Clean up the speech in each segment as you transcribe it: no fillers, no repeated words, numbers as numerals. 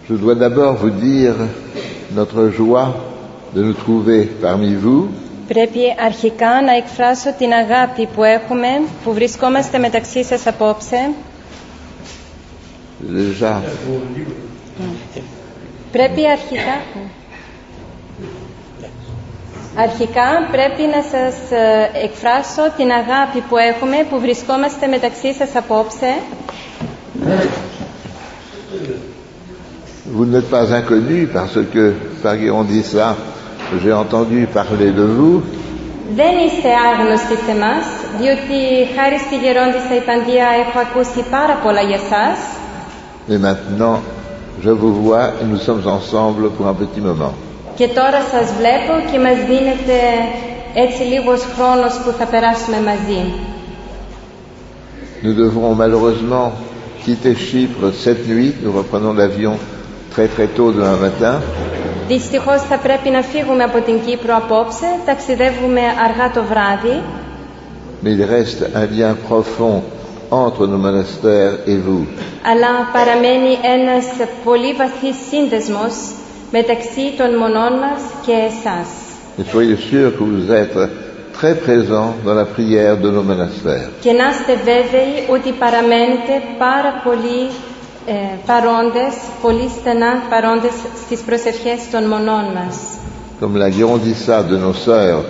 Je dois d'abord vous dire notre joie de nous trouver parmi vous. Πρέπει αρχικά να εκφράσω την αγάπη που έχουμε, που βρισκόμαστε μεταξύ σας απόψε. Déjà, Πρέπει αρχικά πρέπει να σας εκφράσω την αγάπη που έχουμε, που βρισκόμαστε μεταξύ σας απόψε. vous n'êtes pas inconnus parce que, par qui on dit ça, j'ai entendu parler de vous. Δεν είστε άγνωστοι σε μας, διότι χάρη στη γερόντισσα Ιτανδία έχω ακούσει πάρα πολλά για σας. Et maintenant, je vous vois et nous sommes ensemble pour un petit moment. Και τώρα σας βλέπω και μας δίνετε έτσι λίγος χρόνος που θα περάσουμε μαζί. Nous devrons malheureusement quitter Chypre cette nuit. Nous reprenons l'avion très très tôt demain matin. Δυστυχώς θα πρέπει να φύγουμε από την Κύπρο απόψε, ταξιδεύουμε αργά το βράδυ. Mais il reste un lien profond entre nos monastères et vous. Αλλά παραμένει ένας πολύ βαθύς σύνδεσμος μεταξύ των μονών μας και εσάς. Et soyez sûrs que vous êtes très présents dans la prière de nos monastères. Και να είστε βέβαιοι ότι παραμένετε πάρα πολύ παρόντες, πολύ στενά παρόντες στις προσευχές των μονών μας. Comme la Girondissa de nos sœurs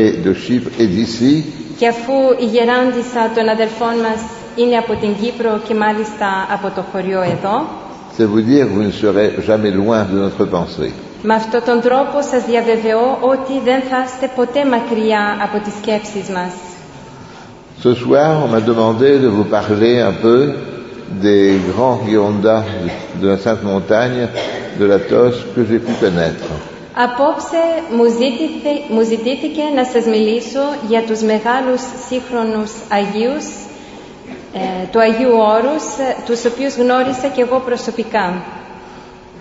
et de Chypre et d'ici, Και αφού η γεράντισσα των αδελφών μας είναι από την Κύπρο και μάλιστα από το χωριό εδώ, c'est vous dire que vous ne serez jamais loin de notre pensée. με αυτόν τον τρόπο σας διαβεβαιώ ότι δεν θα είστε ποτέ μακριά από τις σκέψεις μας. Ce soir, on m'a demandé de vous parler un peu des grands Girondas de la Sainte Montagne, de la Tos, que j'ai pu connaître. Απόψε μου ζητήθηκε να σας μιλήσω για τους μεγάλους σύγχρονους Αγίους του Αγίου Όρους, τους οποίους γνώρισα και εγώ προσωπικά.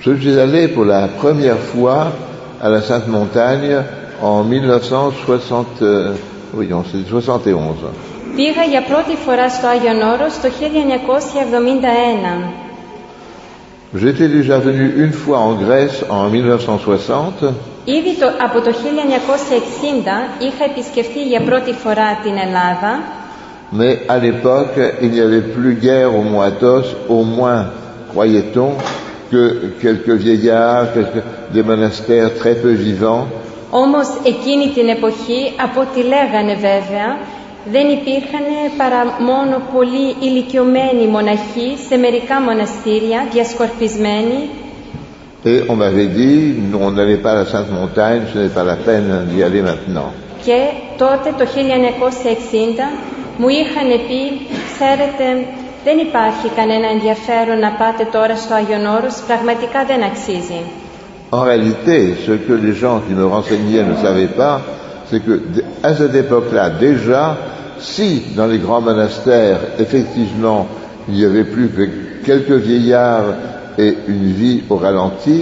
Je suis allé pour la première fois à la Sainte Montagne en 1971. Πήγα για πρώτη φορά στο Άγιον Όρος το 1971. J'étais déjà venu une fois en Grèce en 1960. Ήδη από το 1960 είχα επισκεφτεί για πρώτη φορά την Ελλάδα. Mais à l'époque, il n'y avait plus guère au mont Athos, au moins, croyait-on, que quelques vieillards, des monastères très peu vivants. Όμως εκείνη την εποχή, από ό,τι λέγανε βέβαια, δεν υπήρχαν παρά μόνο πολύ ηλικιωμένοι μοναχοί σε μερικά μοναστήρια, διασκορπισμένοι. Et on m'avait dit, nous, on n'allait pas à la Sainte Montagne, ce n'est pas la peine d'y aller maintenant. Και τότε το 1960 μου είχαν πει, ξέρετε, δεν υπάρχει κανένα ενδιαφέρον να πάτε τώρα στο Άγιον Όρος, πραγματικά δεν αξίζει. En réalité, ce que les gens qui me renseignaient ne savaient pas, c'est que à cette époque-là, déjà, si dans les grands monastères, effectivement, il n'y avait plus que quelques vieillards et une vie au ralenti,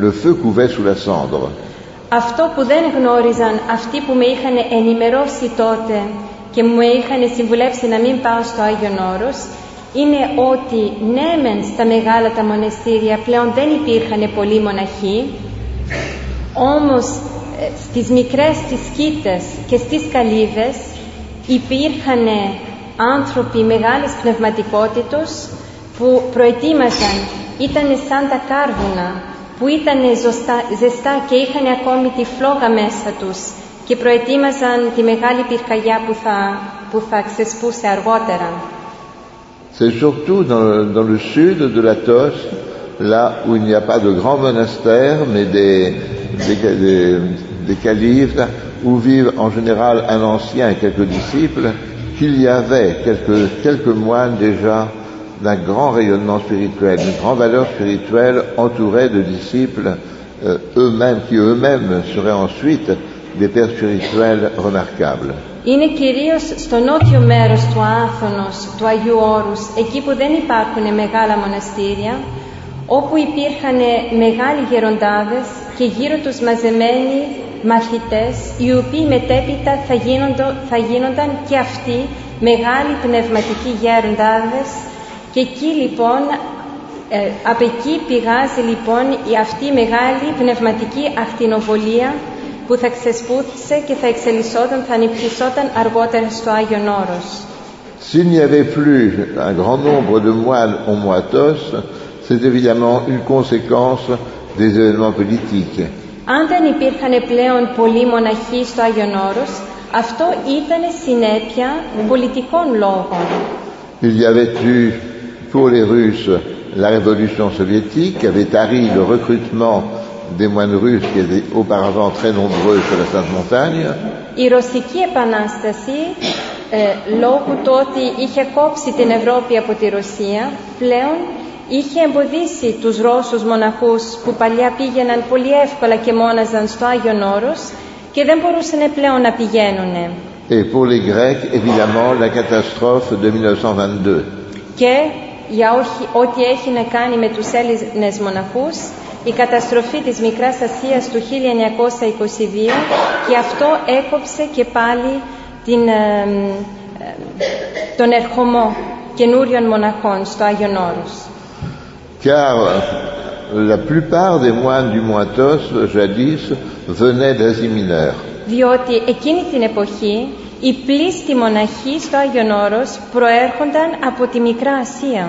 le feu couvait sous la cendre. Αυτό που δεν γνώριζαν αυτοί που με είχαν ενημερώσει τότε και μου είχαν συμβουλεύσει να μην πάω στο Άγιον Όρος, είναι ότι ναι μεν στα μεγάλα τα μοναστήρια πλέον δεν υπήρχαν πολλοί μοναχοί, όμως στις μικρές τις σκήτες και στις καλύβες υπήρχαν άνθρωποι μεγάλης πνευματικότητος που προετοίμαζαν, ήταν σαν τα κάρβουνα που ήταν ζεστά και είχαν ακόμη τη φλόγα μέσα τους και προετοίμαζαν τη μεγάλη πυρκαγιά που θα ξεσπούσε αργότερα. C'est surtout dans le sud de la Tos, là où il n'y a pas de grands monastères, mais des calives, où vivent en général un ancien et quelques disciples, qu'il y avait quelques moines déjà d'un grand rayonnement spirituel, d'une grande valeur spirituelle, entourés de disciples eux-mêmes, qui eux-mêmes seraient ensuite des pères spirituels remarquables. Είναι κυρίως στο νότιο μέρος του Άθωνος, του Αγίου Όρους, εκεί που δεν υπάρχουν μεγάλα μοναστήρια, όπου υπήρχαν μεγάλοι γεροντάδες και γύρω τους μαζεμένοι μαθητές, οι οποίοι μετέπειτα θα γίνονταν και αυτοί μεγάλοι πνευματικοί γεροντάδες. Και εκεί λοιπόν Από εκεί πηγάζει λοιπόν αυτή η μεγάλη πνευματική ακτινοβολία που θα ξεσπούθησε και θα εξελισσόταν, θα ανυπτυσσόταν αργότερα στο Άγιον Όρος. S'il n'y avait plus un grand nombre de moines au Moatos, c'est évidemment une conséquence des événements politiques. Αν δεν υπήρχαν πλέον πολλοί μοναχοί στο Άγιον Όρος, αυτό ήταν συνέπεια πολιτικών λόγων. Il y avait eu pour les Russes la révolution soviétique qui avait tari le recrutement des moines russes qui étaient auparavant très nombreux sur la Sainte Montagne. Η Ρωσική Επανάσταση, λόγω του ότι είχε κόψει την Ευρώπη από τη Ρωσία, πλέον είχε εμποδίσει τους Ρώσους μοναχούς που παλιά πήγαιναν πολύ εύκολα και μόναζαν στο Άγιον Όρος και δεν μπορούσαν πλέον να πηγαίνουν. Et pour les Grecs, évidemment, la catastrophe de 1922. Και για ό,τι έχει να κάνει με τους Έλληνες μοναχούς, η καταστροφή της Μικράς Ασίας του 1922, και αυτό έκοψε και πάλι τον ερχομό καινούριων μοναχών στο Άγιον Όρος. Car la plupart des moines du Moatos, jadis, venaient d'Asie mineure. Διότι εκείνη την εποχή οι πλήστοι μοναχοί στο Άγιον Όρος προέρχονταν από τη Μικρά Ασία.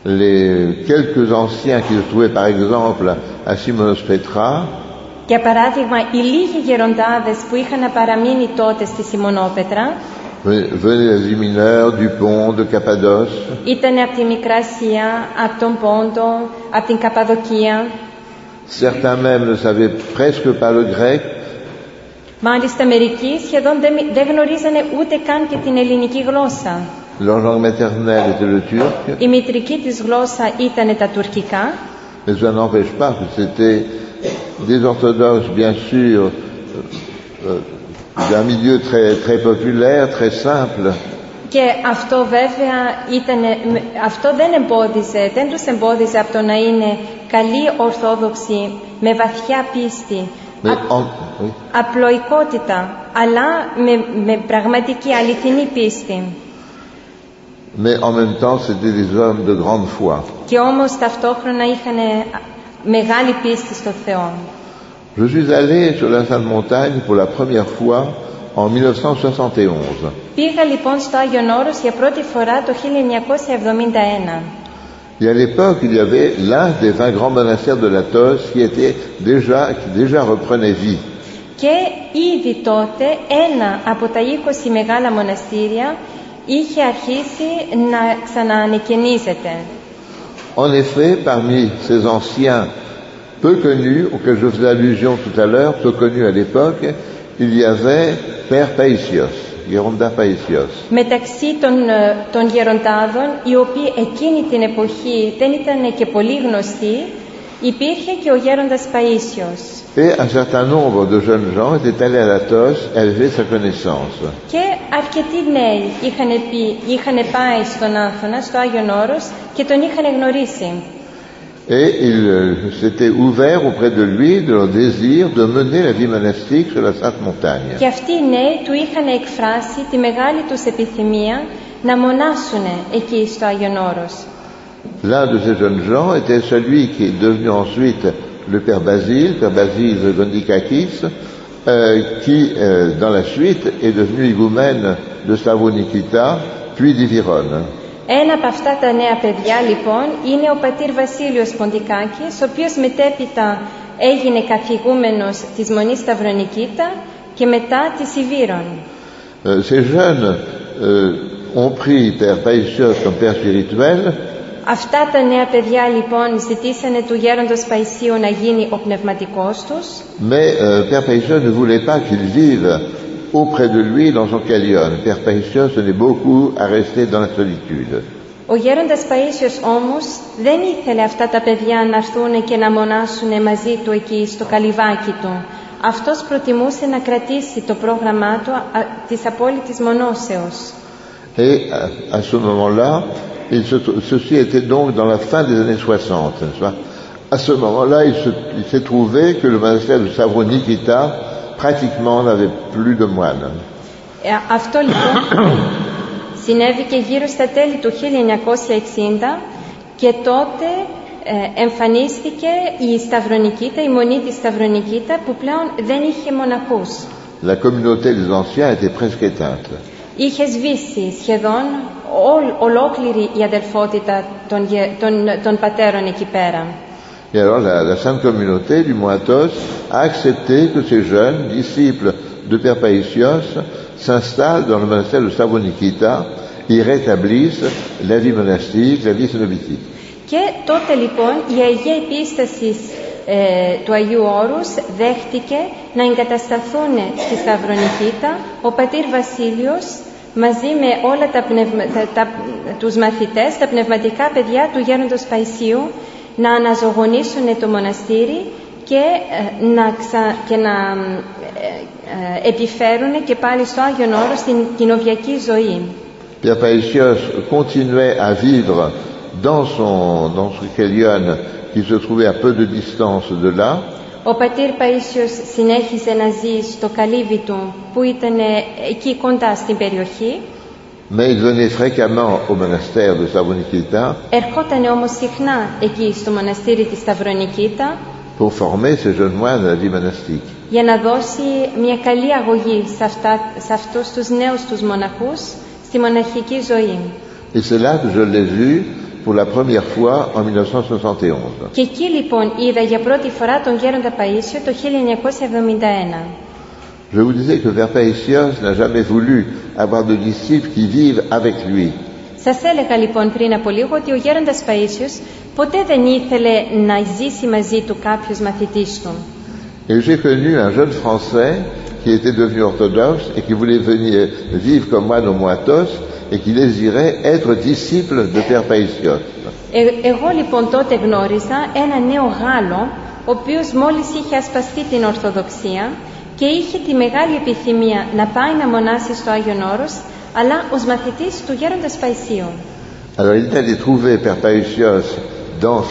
Les quelques anciens qui se trouvaient par exemple à Simonos Petra, Για παράδειγμα, οι λίγοι γεροντάδες που είχαν παραμείνει τότε στη Σιμονόπετρα venaient d'Asie mineure, du Pont, de Cappadoce. ήταν από τη Μικρά Ασία, από τον Πόντο, από την Καπαδοκία. Certains même ne savaient presque pas le grec. Μάλιστα μερικοί σχεδόν δεν γνωρίζανε ούτε καν και την ελληνική γλώσσα. Leur langue maternelle était le turc. Η μητρική της γλώσσα ήταν τα τουρκικά. Mais ça n'empêche pas que c'était des orthodoxes, bien sûr, d'un milieu très, très populaire, très simple. Και αυτό βέβαια δεν τους εμπόδιζε από το να είναι καλοί Ορθόδοξοι, με βαθιά πίστη, απλοϊκότητα, αλλά με πραγματική αληθινή πίστη. Mais en même temps, c'était des hommes de grande foi. Και όμως ταυτόχρονα είχαν μεγάλη πίστη στο Θεό. Je suis allé sur la Sainte Montagne pour la première fois en 1971. Πήγα λοιπόν στο Άγιον Όρος για πρώτη φορά το 1971. Et à l'époque, il y avait l'un des 20 grands monastères de l'Athos qui déjà reprenait vie. Και ήδη τότε ένα από τα 20 μεγάλα μοναστήρια είχε αρχίσει να ξαναανεκαινίζεται. En effet, parmi ces anciens peu connus, auxquels je faisais allusion tout à l'heure, peu connus à l'époque, il y avait Père Paisios, Γέροντα Paisios. Μεταξύ των γεροντάδων, οι οποίοι εκείνη την εποχή δεν ήταν και πολύ γνωστοί, υπήρχε και ο γέροντας Παΐσιος. Et un certain nombre de jeunes gens étaient allés à l'Athos et avaient fait sa connaissance. Και αρκετοί νέοι είχαν πάει στον Άθωνα, στο Άγιον Όρος, και τον είχαν γνωρίσει. Et ils s'étaient ouverts auprès de lui de leur désir de mener la vie monastique sur la Sainte Montagne. Και αυτοί οι νέοι του είχαν εκφράσει τη μεγάλη τους επιθυμία να μονάσουν εκεί στο Άγιον Όρος. L'un de ces jeunes gens était celui qui est devenu ensuite le Père Basile Gondikakis, qui dans la suite est devenu higoumène de Savonikita, puis d'Iviron. Ένα από αυτά τα νέα παιδιά λοιπόν είναι ο πατήρ Βασίλειος Ποντικάκης, ο οποίος μετέπειτα έγινε καθηγούμενος της Μονής Σταυρονικήτα και μετά της Ιβύρων. Ces jeunes ont pris Père Paisios comme père spirituel. Αυτά τα νέα παιδιά λοιπόν ζητήσανε του γέροντος Παϊσίου να γίνει ο πνευματικός τους. Mais Père Paisios ne voulait pas qu'ils vivent auprès de lui dans son Kalion. Père Paisios tenait beaucoup à rester dans la solitude. Ο γέροντας Παΐσιος όμως δεν ήθελε αυτά τα παιδιά να έρθουν και να μονάσουν μαζί του εκεί στο καλυβάκι του. Αυτός προτιμούσε να κρατήσει το πρόγραμμά του της απόλυτης μονόσεως. Et à ce moment-là, ceci était donc dans la fin des années 60, n'est-ce pas? À ce moment-là, il s'est trouvé que le monastère de Savronikita pratiquement n'avait plus de moines. Αυτό λοιπόν συνέβη και γύρω στα τέλη του 1960 Και τότε εμφανίστηκε η Σταυρονικήτα, η μονή της Σταυρονικήτα, που πλέον δεν είχε μοναχούς. La communauté des anciens était presque éteinte. Είχε σβήσει σχεδόν ολόκληρη η αδελφότητα των πατέρων εκεί πέρα. Et alors la sainte communauté du Mont Athos a accepté que ces jeunes disciples de Père Païsios s'installent dans le monastère de Stavonikita et rétablissent la vie monastique, la vie cénobitique. Και τότε λοιπόν η Αγία Επίσταση του Αγίου Όρους δέχτηκε να εγκατασταθούν στη Σταυρονικήτα ο πατήρ Βασίλειος μαζί με όλα τους μαθητές, τα πνευματικά παιδιά του γέροντος Παϊσίου, να αναζωογονήσουν το μοναστήρι και να επιφέρουν και πάλι στο Άγιον Όρος την κοινοβιακή ζωή. Père Païsios continuait à vivre dans son Kélion qui se trouvait à peu de distance de là. Ο πατήρ Παΐσιος συνέχιζε να ζει στο καλύβι του που ήταν εκεί κοντά στην περιοχή. Mais il venait fréquemment au monastère de Stavonikita. Ερχόταν όμως συχνά εκεί στο μοναστήρι της Σταυρονικήτα pour former ces jeunes moines à la vie monastique. Για να δώσει μια καλή αγωγή σε αυτούς τους νέους τους μοναχούς στη μοναχική ζωή. Et c'est là que je l'ai vu pour la première fois en 1971. Και εκεί λοιπόν είδα για πρώτη φορά τον γέροντα Παΐσιο το 1971. Je vous disais que Père Païsios n'a jamais voulu avoir de disciples qui vivent avec lui. Σας έλεγα λοιπόν πριν από λίγο ότι ο γέροντας Παΐσιος ποτέ δεν ήθελε να ζήσει μαζί του κάποιος μαθητής του. Et j'ai connu un jeune Français qui était devenu orthodoxe et qui voulait venir vivre comme moi au Mont Athos et qui désirait être disciple de Père Païsios. Εγώ λοιπόν τότε γνώριζα ένα νέο Γάλλο, ο οποίος μόλις είχε ασπαστεί την Ορθοδοξία και είχε τη μεγάλη επιθυμία να πάει να μονάσει στο Άγιον Όρος, αλλά ως μαθητής του γέροντας Παϊσίου. Alors il est allé trouver Père Païsios dans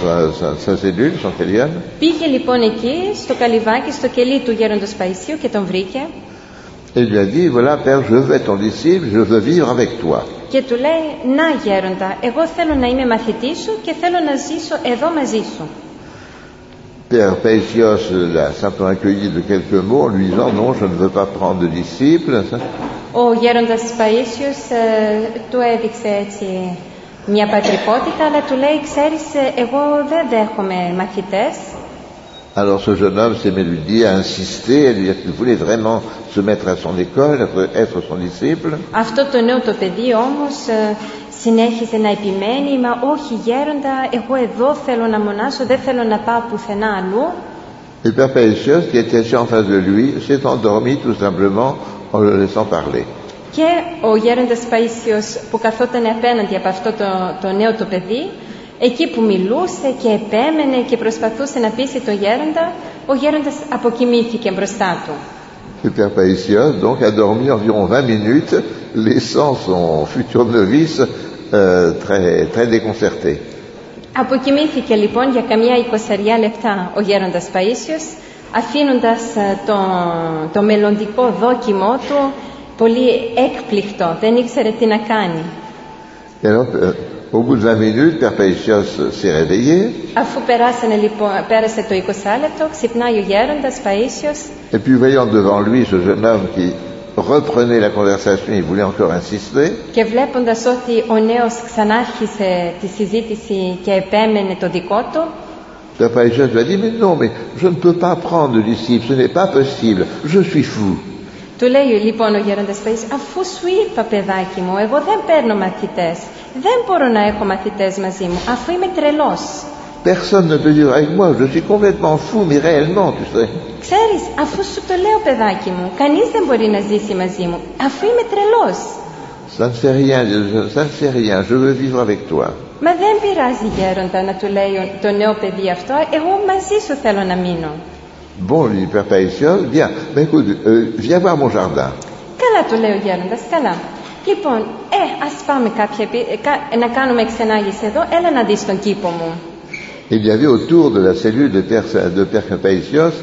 sa cellule, son Kélion. Πήγε λοιπόν εκεί, στο καλυβάκι, στο κελί του γέροντος Παϊσίου και τον βρήκε. Et lui a dit, voilà Père, je veux être ton disciple, je veux vivre avec toi. Και του λέει, να γέροντα, εγώ θέλω να είμαι μαθητής σου και θέλω να ζήσω εδώ μαζί σου. Père Païsios l'a simplement accueilli de quelques mots en lui disant, non, je ne veux pas prendre de disciples. Ο γέροντας Παΐσιος του έδειξε έτσι μια πατρικότητα, αλλά του λέει, ξέρεις, εγώ δεν δέχομαι μαθητές. Alors ce jeune homme s'est lui a insisté, à lui dire qu'il voulait vraiment se mettre à son école, être son disciple. Αυτό το νέο το παιδί όμως συνέχισε να επιμένει, μα όχι γέροντα, εγώ εδώ θέλω να μονάσω, δεν θέλω να πάω πουθενά αλλού. Et Père Païsios, qui était assis en face de lui, s'est endormi tout simplement en le laissant parler. Και ο γέροντας Παΐσιος που καθόταν απέναντι από αυτό το νέο το παιδί, εκεί που μιλούσε και επέμενε και προσπαθούσε να πείσει τον γέροντα, ο γέροντας αποκοιμήθηκε μπροστά του. Le Père Païsios donc a dormi environ 20 minutes, laissant son futur novice très déconcerté. Αποκοιμήθηκε λοιπόν για καμιά 20 λεπτά ο γέροντας Παΐσιος, αφήνοντας το μελλοντικό δόκιμό του πολύ έκπληκτο, δεν ήξερε τι να κάνει. Et alors, au bout de 20 minutes, Père Païsios s'est réveillé. Αφού πέρασε το 20 λεπτό, ξυπνάει ο γέροντας Παΐσιος. Et puis voyant devant lui ce jeune homme qui reprenait la conversation, il voulait encore insister. Και βλέποντας ότι ο νέος ξανάρχισε τη συζήτηση και επέμενε το δικό του, Père Païsios lui a dit, mais non, mais je ne peux pas prendre de disciples, ce n'est pas possible, je suis fou. Του λέει λοιπόν ο γέροντας Παΐσιος, αφού σου είπα παιδάκι μου, εγώ δεν παίρνω μαθητές, δεν μπορώ να έχω μαθητές μαζί μου, αφού είμαι τρελός. Personne ne peut vivre avec moi, je suis complètement fou, mais réellement, tu sais. Ξέρεις, αφού σου το λέω παιδάκι μου, κανείς δεν μπορεί να ζήσει μαζί μου, αφού είμαι τρελός. Ça ne fait rien, ça ne fait rien, je veux vivre avec toi. Μα δεν πειράζει γέροντα, να του λέει το νέο παιδί αυτό, εγώ μαζί σου θέλω να μείνω. Bon, lui dit Père Païsios, bien, mais écoute, viens voir mon jardin. Καλά, του λέει ο γέροντας, καλά. Λοιπόν, ας πάμε να κάνουμε εξενάγηση εδώ, έλα να δεις τον κήπο μου. Il y avait autour de la cellule de Père Païsios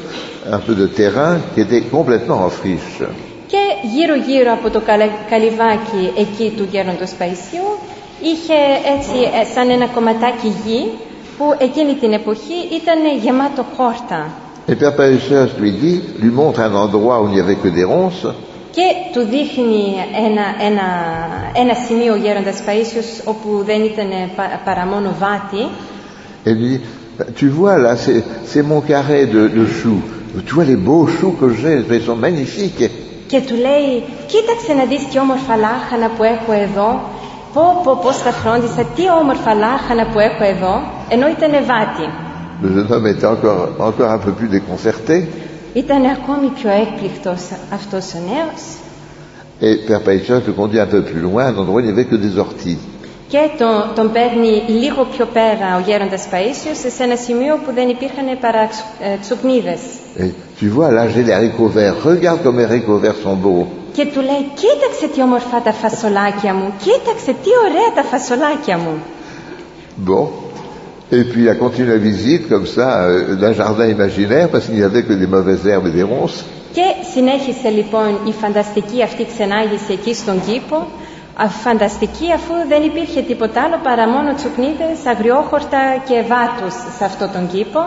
un peu de terrain qui était complètement en friche. Και γύρω-γύρω από το καλυβάκι εκεί του γέροντος Παΐσιου είχε έτσι σαν ένα κομματάκι γη που εκείνη την εποχή ήταν γεμάτο χόρτα. Et Père Paisios lui montre un endroit où il n'y avait que des ronces. Και του δείχνει ένα σημείο ο γέροντας Παΐσιος όπου δεν ήταν παρά μόνο βάτι. Et lui dit, tu vois là, c'est mon carré de choux. Tu vois les beaux choux que j'ai, ils sont magnifiques. Και του λέει, κοίταξε να δεις τι όμορφα λάχανα που έχω εδώ. Πώς τα φρόντισα, τι όμορφα λάχανα που έχω εδώ, ενώ ήταν βάτι. Le jeune homme était encore un peu plus déconcerté. Ήταν ακόμη πιο έκπληκτος αυτός ο νέος. Et Père Paisios le conduit un peu plus loin, à un endroit où il n'y avait que des orties. Και τον παίρνει λίγο πιο πέρα ο γέροντας Παΐσιος σε ένα σημείο που δεν υπήρχαν παρά τσουκνίδες. Et tu vois, là j'ai les haricots verts. Regarde comme les haricots verts sont beaux. Και του λέει, κοίταξε τι όμορφα τα φασολάκια μου, κοίταξε τι ωραία τα φασολάκια μου. Bon. Et puis il a continué la visite comme ça d'un jardin imaginaire parce qu'il n'y avait que des mauvaises herbes et des ronces. Και συνέχισε λοιπόν η φανταστική αυτή ξενάγηση εκεί στον κήπο. Φανταστική αφού δεν υπήρχε τίποτα άλλο παρά μόνο τσουκνίδες, αγριόχορτα και βάτους σε αυτόν τον κήπο.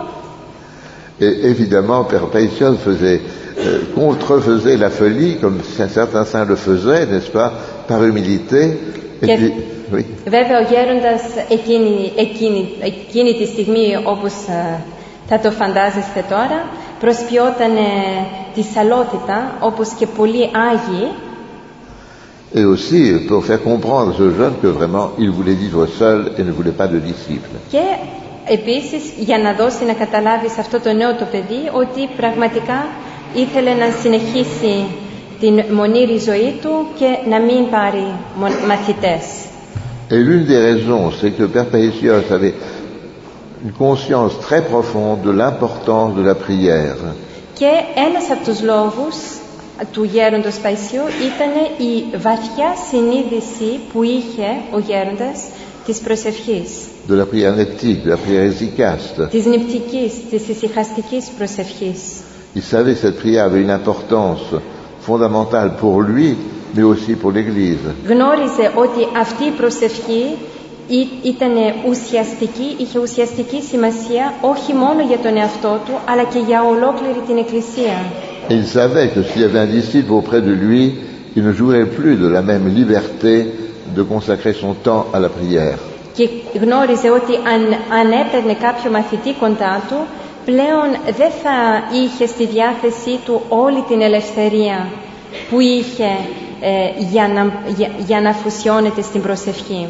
Et évidemment, Père Paisios contrefaisait la folie comme certains saints le faisaient, n'est-ce pas, par humilité. Et puis, oui. Βέβαια ο γέροντας εκείνη τη στιγμή, όπως θα το φαντάζεστε τώρα, προσποιόταν τη σαλότητα όπως και πολλοί Άγιοι. Et aussi pour faire comprendre à ce jeune que vraiment il voulait vivre seul et ne voulait pas de disciples. Και επίσης για να δώσει να καταλάβει σε αυτό το νέο το παιδί ότι πραγματικά ήθελε να συνεχίσει την μονήρη ζωή του και να μην πάρει μαθητές. Et l'une des raisons, c'est que Père Paisios avait une conscience très profonde de l'importance de la prière. Και ένας από τους λόγους του γέροντος Παϊσίου ήταν η βαθιά συνείδηση που είχε ο γέροντας της προσευχής. De la prière neptique, de la prière hesychaste. Της νηπτικής, της ησυχαστικής προσευχής. Il savait que cette prière avait une importance fondamentale pour lui, mais aussi pour l'Église. Γνώριζε ότι αυτή η προσευχή ήταν ουσιαστική, είχε ουσιαστική σημασία όχι μόνο για τον εαυτό του, αλλά και για ολόκληρη την Εκκλησία. Et il savait que s'il y avait un disciple auprès de lui, il ne jouirait plus de la même liberté de consacrer son temps à la prière. Και γνώριζε ότι αν έπαιρνε κάποιο μαθητή κοντά του, πλέον δεν θα είχε στη διάθεσή του όλη την ελευθερία που είχε για να αφοσιώνεται στην προσευχή.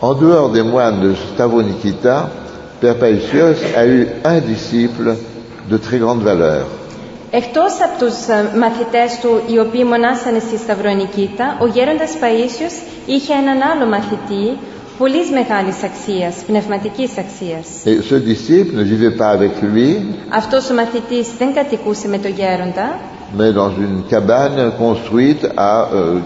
En dehors des moines de Stavonikita, Père Paisios a eu un disciple de très grande valeur. Εκτός από τους μαθητές του οι οποίοι μονάσανε στη Σταυρονικήτα, ο γέροντας Παΐσιος είχε έναν άλλο μαθητή πολύ μεγάλης αξίας, πνευματικής αξίας. Et ce disciple ne vivait pas avec lui, αυτός ο μαθητής δεν κατοικούσε με τον γέροντα, mais dans une cabane construite à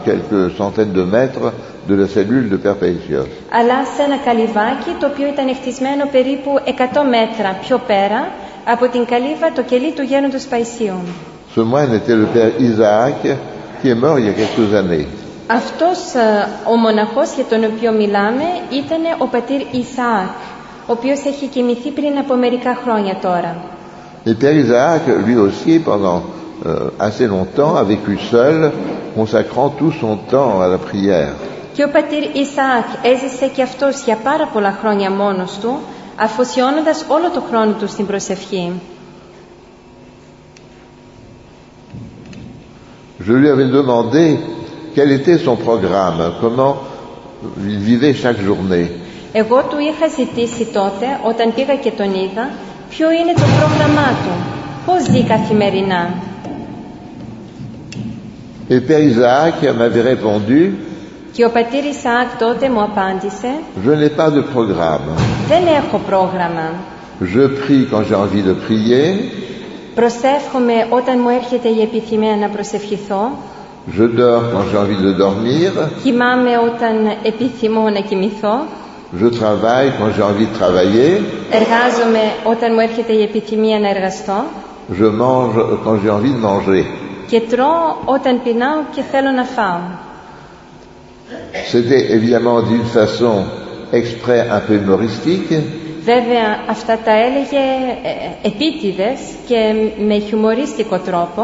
quelques centaines de mètres de la cellule de Père Paisios. αλλά σε ένα καλυβάκι το οποίο ήταν χτισμένο περίπου 100 μέτρα πιο πέρα από την καλύβα, το κελί του γέροντος Παϊσίου. Ce moine était le Père Isaac, qui est mort il y a quelques années. Αυτός ο μοναχός για τον οποίο μιλάμε ήταν ο πατήρ Ισαάκ, ο οποίος έχει κοιμηθεί πριν από μερικά χρόνια τώρα. Et Père Isaac, lui aussi, pendant assez longtemps, a vécu seul, consacrant tout son temps à la prière. Και ο πατήρ Ισαάκ έζησε και αυτός για πάρα πολλά χρόνια μόνος του, αφοσιώνοντας όλο το χρόνο του στην προσευχή. Je lui avais demandé quel était son programme, comment il vivait chaque journée. Εγώ του είχα ζητήσει τότε, όταν πήγα και τον είδα, ποιο είναι το πρόγραμμά του, πώς ζει καθημερινά. Et Père Isaac m'avait répondu, και ο πατήρ Ισαάκ τότε μου απάντησε, je n'ai pas de programme. δεν έχω πρόγραμμα. Je prie quand j'ai envie de prier. Προσεύχομαι όταν μου έρχεται η επιθυμία να προσευχηθώ. Je dors quand j'ai envie de dormir. Κοιμάμαι όταν επιθυμώ να κοιμηθώ. Je travaille quand j'ai envie de travailler. Εργάζομαι όταν μου έρχεται η επιθυμία να εργαστώ. Je mange quand j'ai envie de manger. Και τρώω όταν πεινάω και θέλω να φάω. C'était évidemment d'une façon exprès un peu humoristique. Βέβαια, αυτά τα έλεγε επίτηδες και με χιουμορίστικο τρόπο.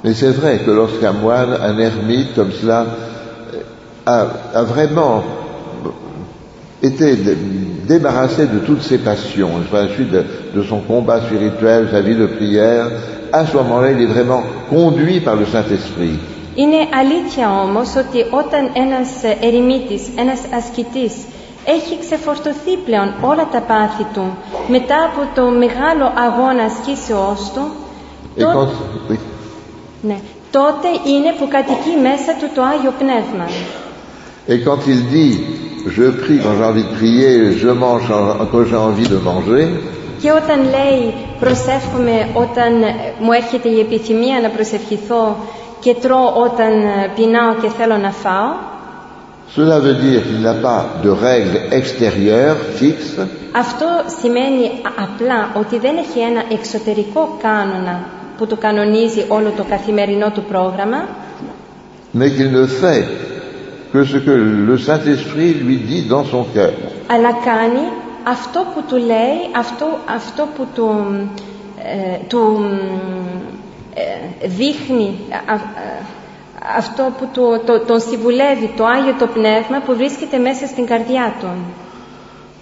Mais c'est vrai que lorsqu'un moine, un ermite comme cela, a vraiment été débarrassé de toutes ses passions, par la suite de son combat spirituel, sa vie de prière, à ce moment-là, il est vraiment conduit par le Saint-Esprit. Είναι αλήθεια όμως ότι όταν ένας ερημίτης, ένας ασκητής έχει ξεφορτωθεί πλέον όλα τα πάθη του μετά από το μεγάλο αγώνα ασκήσεώς του, τότε είναι που κατοικεί μέσα του το Άγιο Πνεύμα. Et quand il dit « je prie quand j'ai envie de prier, je mange quand j'ai envie de manger », και όταν λέει προσεύχομαι όταν μου έρχεται η επιθυμία να προσευχηθώ και τρώω όταν πεινάω και θέλω να φάω, cela veut dire qu'il n'a pas de règles extérieures fixes. Αυτό σημαίνει απλά ότι δεν έχει ένα εξωτερικό κανόνα που του κανονίζει όλο το καθημερινό του πρόγραμμα, mais qu'il ne fait que ce que le Saint-Esprit lui dit dans son cœur. Αλλά κάνει αυτό που του λέει, αυτό που του δείχνει, αυτό που τον συμβουλεύει το Άγιο το Πνεύμα που βρίσκεται μέσα στην καρδιά του.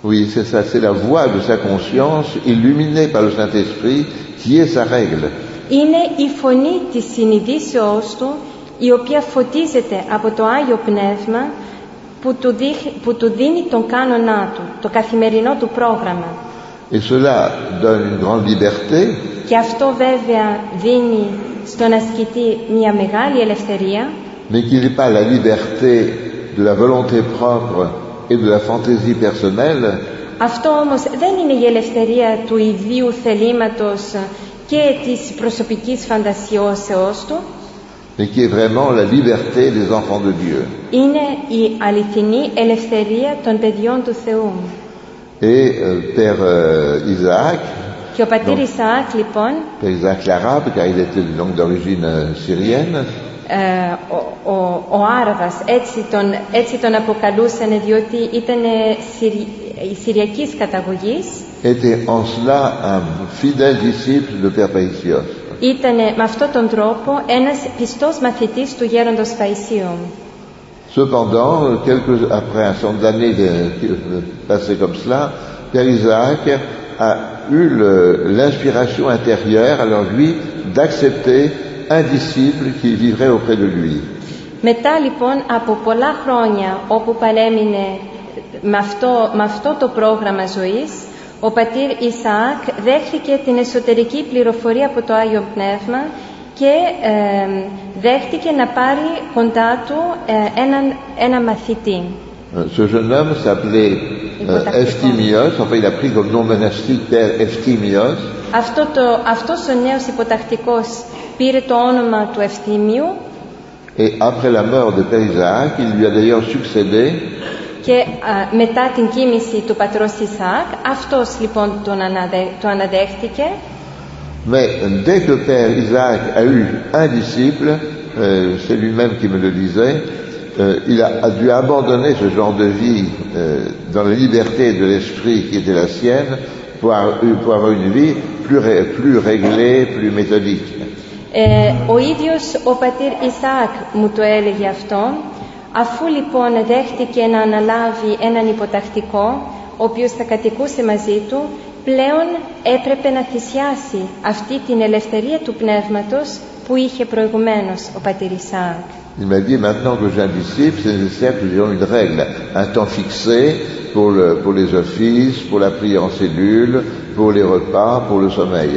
Oui, c'est ça, c'est la voix de sa conscience illuminée par le Saint-Esprit qui est sa règle. Είναι η φωνή της συνειδήσεώς του, η οποία φωτίζεται από το Άγιο Πνεύμα που του δίνει τον κάνονά του, το καθημερινό του πρόγραμμα. Et cela donne une grande liberté. Και αυτό βέβαια δίνει στον ασκητή μια μεγάλη ελευθερία. Mais qui n'est pas la liberté de la volonté propre et de la fantaisie personnelle. Αυτό όμως δεν είναι η ελευθερία του ιδίου θελήματος και της προσωπικής φαντασιώσεως του. Mais qui est vraiment la liberté des enfants de Dieu. Είναι η αληθινή ελευθερία των παιδιών του Θεού. Et Père Isaac, και ο πατήρ Ισαάκ λοιπόν, Père Isaac l'arabe, car il était donc d'origine syrienne, ο Άραβας, έτσι τον αποκαλούσαν διότι ήταν συριακής καταγωγής, était en cela un fidèle disciple de Père Païsios. Ήταν με αυτόν τον τρόπο ένας πιστός μαθητής του γέροντος Παϊσίου. Cependant, après un certain nombre d'années passées comme cela, Père Isaac a eu l'inspiration intérieure, alors lui, d'accepter un disciple qui vivrait auprès de lui. Μετά λοιπόν από πολλά χρόνια όπου παρέμεινε με αυτό το πρόγραμμα ζωής, ο πατήρ Ισαάκ δέχτηκε την εσωτερική πληροφορία από το Άγιο Πνεύμα και δέχτηκε να πάρει κοντά του ένα μαθητή. Ce jeune homme s'appelait Ευτίμιος, enfin il a pris comme nom monastique Père Ευτίμιος. Αυτός ο νέος υποτακτικός πήρε το όνομα του Ευτίμιου. Et après la mort de Père Isaac, il lui a d'ailleurs succédé. Και μετά την κοίμηση του πατρός Ισαάκ, αυτός λοιπόν το αναδέχτηκε. Mais dès que Père Isaac a eu un disciple, c'est lui-même qui me le disait, il a dû abandonner ce genre de vie dans la liberté de l'esprit qui était la sienne pour avoir une vie plus réglée, plus méthodique. Ο ίδιος ο πατήρ Ισαάκ μου το έλεγε αυτό. Αφού λοιπόν δέχτηκε να αναλάβει έναν υποτακτικό, ο οποίος θα κατοικούσε μαζί του, πλέον έπρεπε να θυσιάσει αυτή την ελευθερία του πνεύματος που είχε προηγουμένως ο πατήρ Ισαάκ. Il m'a dit maintenant que j'ai un disciple, c'est nécessaire que j'ai une règle, un temps fixé pour les offices, pour la prière en cellule, pour les repas, pour le sommeil.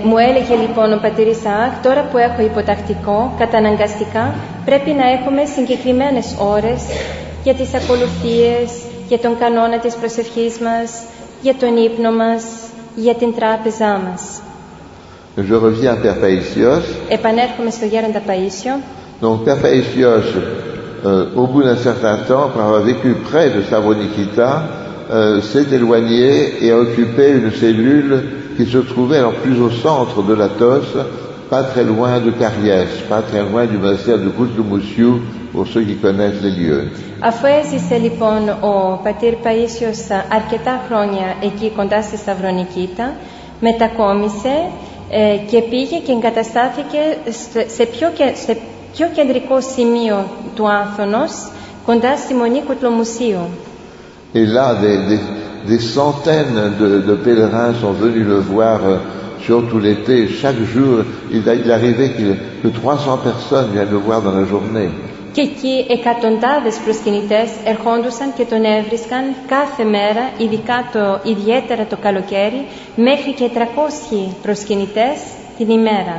Μου έλεγε λοιπόν ο πατήρ Ισαάκ, τώρα που έχω υποτακτικό, καταναγκαστικά πρέπει να έχουμε συγκεκριμένες ώρες για τις ακολουθίες, για τον κανόνα της προσευχής μας, για τον ύπνο μας, για την τράπεζά μας. Je reviens à Père Païsios. Επανέρχομαι στο γέροντα Παΐσιο. Donc Père Païsios, au bout d'un certain temps, après avoir vécu près de Savronikita, s'est éloigné et a occupé une cellule qui se trouvait alors plus au centre de l'Athos, pas très loin de Cariès, pas très loin du monastère de Coutloumoussiou, pour ceux qui connaissent les lieux. Αφού έζησε λοιπόν ο πατήρ Παΐσιος αρκετά χρόνια εκεί κοντά στη Σταυρονικήτα, μετακόμισε και πήγε και εγκαταστάθηκε σε πιο κεντρικό σημείο του Άθωνος, κοντά στη Μονή Κουτλομουσίου. Et là, des centaines de pèlerins sont venus le voir, surtout l'été. Chaque jour, il arrivait que 300 personnes viennent le voir dans la journée. Και εκεί εκατοντάδες προσκυνητές ερχόντουσαν και τον έβρισκαν κάθε μέρα, ιδιαίτερα το καλοκαίρι, μέχρι και 300 προσκυνητές την ημέρα.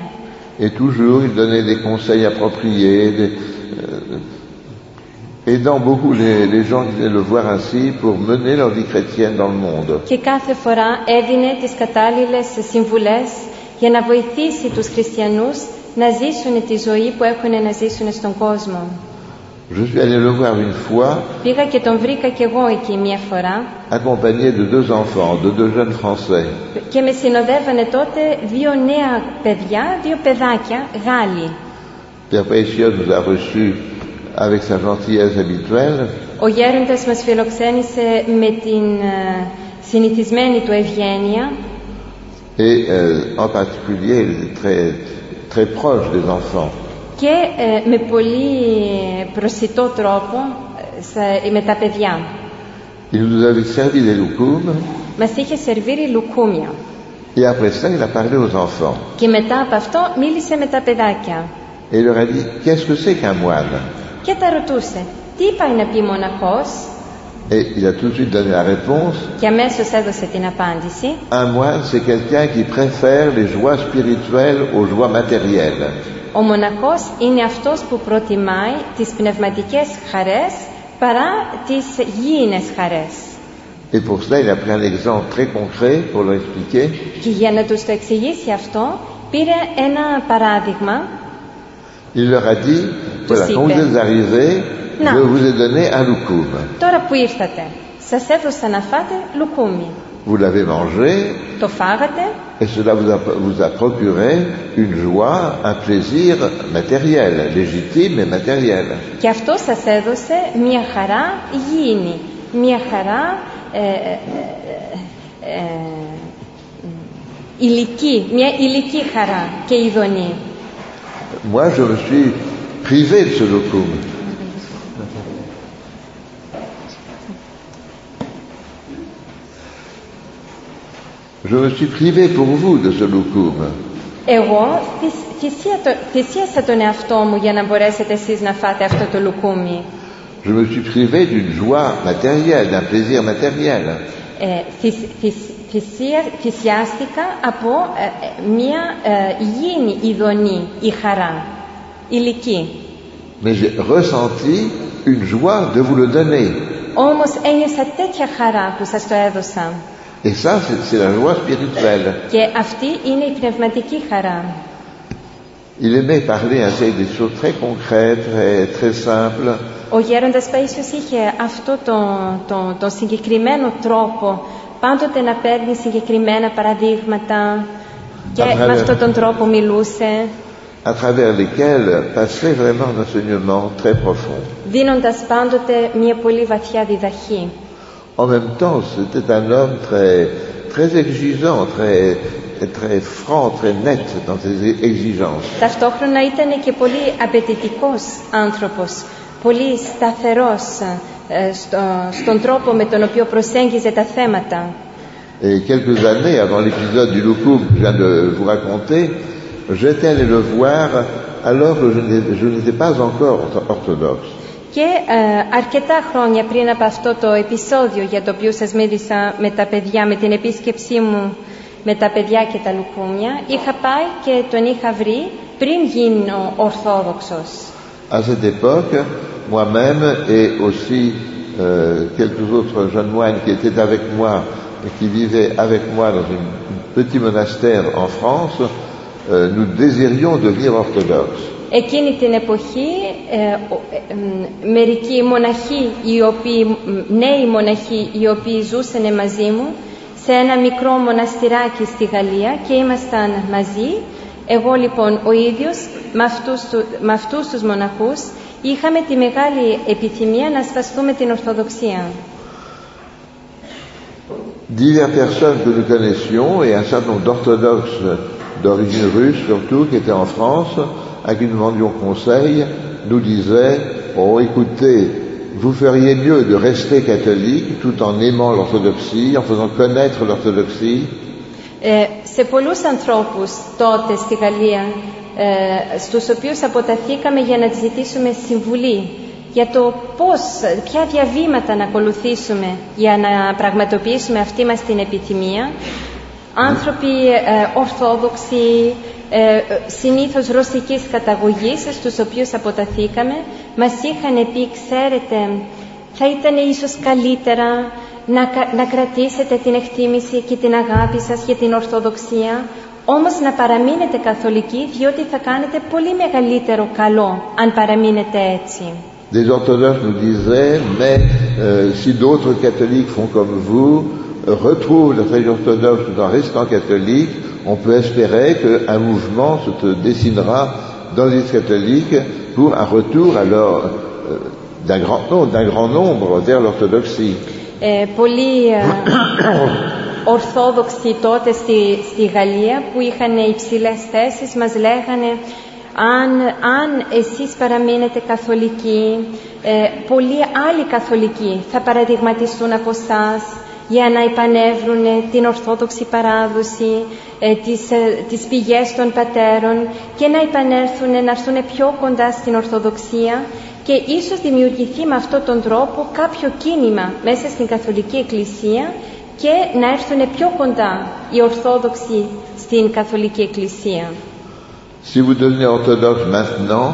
Et toujours, il donnait des conseils appropriés, aidant beaucoup les gens qui venaient le voir ainsi pour mener leur vie chrétienne dans le monde. Και κάθε φορά έδινε τις κατάλληλες συμβουλές για να βοηθήσει τους χριστιανούς να ζήσουν τη ζωή που έχουν να ζήσουν στον κόσμο. Je suis allé le voir une fois, Πήγα και τον βρήκα κι εγώ εκεί μια φορά, accompagné de 2 enfants, de 2 jeunes Français. και με συνοδεύανε τότε 2 νέα παιδιά, 2 παιδάκια, Γάλλοι. Père Païsios nous a reçus avec sa gentillesse habituelle. Ο γέροντας μας φιλοξένησε με την συνηθισμένη του ευγένεια Et en particulier, il était très, très proche des enfants. και με πολύ προσιτό τρόπο με τα παιδιά. Il nous avait servi des loukoums, Μας είχε σερβίρει λουκούμια et après ça, il a parlé aux enfants. και μετά από αυτό μίλησε με τα παιδάκια Et il leur a dit, qu'est-ce que c'est qu'un moine? και τα ρωτούσε, τι πάει να πει μοναχός, Et il a tout de suite donné la réponse. και αμέσως έδωσε την απάντηση. Un moine, c'est quelqu'un qui préfère les joies spirituelles aux joies matérielles. Ο μοναχός είναι αυτός που προτιμάει τις πνευματικές χαρές παρά τις γήινες χαρές. Et pour cela, il a pris un exemple très concret pour leur expliquer. Και για να τους το εξηγήσει αυτό, πήρε ένα παράδειγμα. Il leur a dit, voilà, quand vous êtes arrivés, je vous ai donné un loukoum. Τώρα που ήρθατε, σας έδωσα να φάτε λουκούμι. Vous l'avez mangé, Το φάγατε et cela vous a procuré une joie, un plaisir matériel, légitime et matériel. και αυτό σας έδωσε μια χαρά γήινη, μια χαρά ηλική, μια ηλική χαρά και ειδονή. Moi, je me suis privé de ce loukoum. Je me suis privé pour vous de ce loukoum. Εγώ θυσίασα τον εαυτό μου για να μπορέσετε εσείς να φάτε αυτό το λουκούμι. Je me suis privé d'une joie matérielle, d'un plaisir matériel. Θυσιάστηκα από μια γήινη ειδονή, η χαρά, ηλική. Mais j'ai ressenti une joie de vous le donner. Όμως ένιωσα τέτοια χαρά που σας το έδωσα. Et ça, c'est la joie spirituelle. Και αυτή είναι η πνευματική χαρά. Il aimait parler ainsi des choses très concrètes, très simples. Ο γέροντας Παΐσιος είχε αυτό τον συγκεκριμένο τρόπο, πάντοτε να παίρνει συγκεκριμένα παραδείγματα και με αυτόν τον τρόπο μιλούσε. À travers lesquels passait vraiment un enseignement très profond. Δίνοντας πάντοτε μια πολύ βαθιά διδαχή. En même temps, c'était un homme très exigeant, très franc, très net dans ses exigences. Ταυτόχρονα ήταν και πολύ απαιτητικός άνθρωπος, πολύ σταθερός στον τρόπο με τον οποίο προσέγγιζε τα θέματα. Et quelques années avant l'épisode du loukoum que je viens de vous raconter, j'étais allé le voir alors que je n'étais pas encore orthodoxe. Και αρκετά χρόνια πριν από αυτό το επεισόδιο για το οποίο σας μίλησα με τα παιδιά, με την επίσκεψή μου με τα παιδιά και τα λουκούμια, είχα πάει και τον είχα βρει πριν γίνω ορθόδοξος. À cette époque, moi-même et aussi quelques autres jeunes moines qui étaient avec moi et qui vivaient avec moi dans un petit monastère en France, nous désirions devenir orthodoxes. Εκείνη την εποχή μερικοί μοναχοί, νέοι μοναχοί οι οποίοι ζούσαν μαζί μου σε ένα μικρό μοναστηράκι στη Γαλλία και ήμασταν μαζί, Εγώ λοιπόν ο ίδιος με αυτούς τους μοναχούς είχαμε τη μεγάλη επιθυμία να σπαστούμε την Ορθοδοξία. Diverses personnes que nous connaissions et un certain nombre d'orthodoxes d'origine russe surtout qui étaient en France, à qui nous demandions conseil, nous disaient « Oh écoutez, vous feriez mieux de rester catholique tout en aimant l'orthodoxie, en faisant connaître l'orthodoxie. » Σε πολλούς ανθρώπους τότε στη Γαλλία, στους οποίους αποταθήκαμε για να ζητήσουμε συμβουλή για το ποια διαβήματα να ακολουθήσουμε για να πραγματοποιήσουμε αυτή μας την επιθυμία, άνθρωποι ορθόδοξοι, συνήθως ρωσικής καταγωγής, στους οποίους αποταθήκαμε, μας είχαν πει, ξέρετε, θα ήταν ίσως καλύτερα να κρατήσετε την εκτίμηση και την αγάπη σας για την Ορθοδοξία, όμως να παραμείνετε καθολικοί, διότι θα κάνετε πολύ μεγαλύτερο καλό αν παραμείνετε έτσι. Des orthodoxes nous disaient, mais si d'autres catholiques font comme vous, retrouvent la foi orthodoxe tout en restant catholiques, on peut espérer qu'un mouvement se dessinera dans l'Église catholique pour un retour alors d'un grand nombre vers l'orthodoxie. Πολλοί ορθόδοξοι τότε στη Γαλλία που είχαν υψηλές θέσεις μας λέγανε, αν εσείς παραμείνετε καθολικοί, πολλοί άλλοι καθολικοί θα παραδειγματιστούν από εσάς για να επανέβρουν την ορθόδοξη παράδοση, τις πηγές των πατέρων και να επανέλθουν, να έρθουν πιο κοντά στην Ορθοδοξία και ίσως δημιουργηθεί με αυτόν τον τρόπο κάποιο κίνημα μέσα στην Καθολική Εκκλησία και να έρθουν πιο κοντά οι Ορθόδοξοι στην Καθολική Εκκλησία. Si vous devenez orthodoxe maintenant,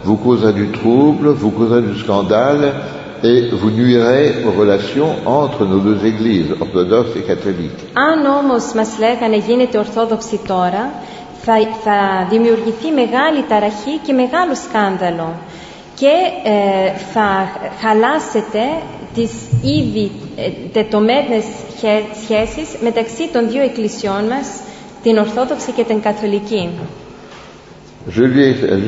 vous causerez du trouble, vous causerez du scandale et vous nuirez aux relations entre nos deux églises, orthodoxes et catholiques. Αν όμως μας λέγανε γίνετε Ορθόδοξοι τώρα, θα δημιουργηθεί μεγάλη ταραχή και μεγάλο σκάνδαλο και θα χαλάσετε τις ήδη τετωμένες σχέσεις μεταξύ των δύο εκκλησιών μας, την Ορθόδοξη και την Καθολική. Je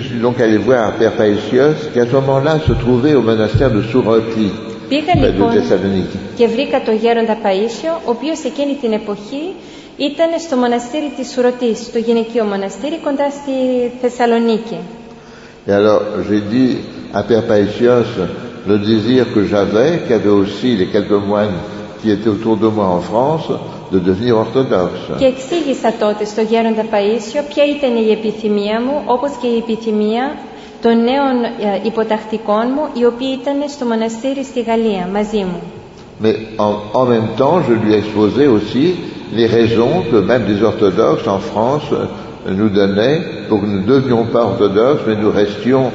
suis donc allé voir Père Paisios, qui à ce moment-là se trouvait au monastère de Souroti, de Thessalonique. Και βρήκα τον γέροντα Παΐσιο, ο οποίος εκείνη την εποχή ήταν στο μοναστήρι της Σουρωτής, στο γυναικείο μοναστήρι κοντά στη Θεσσαλονίκη. Et alors j'ai dit à Père Paisios le désir que j'avais, qu'avaient aussi les quelques moines qui étaient autour de moi en France, de devenir orthodoxe. Και εξήγησα τότε στο γέροντα Παΐσιο ποια ήταν η επιθυμία μου, όπως και η επιθυμία των νέων υποτακτικών μου, οι οποίοι ήταν στο μοναστήρι στη Γαλλία μαζί μου. Mais en même temps, je lui ai exposé aussi les raisons que même des orthodoxes en France nous donnaient pour que nous ne devenions pas orthodoxes, mais nous restions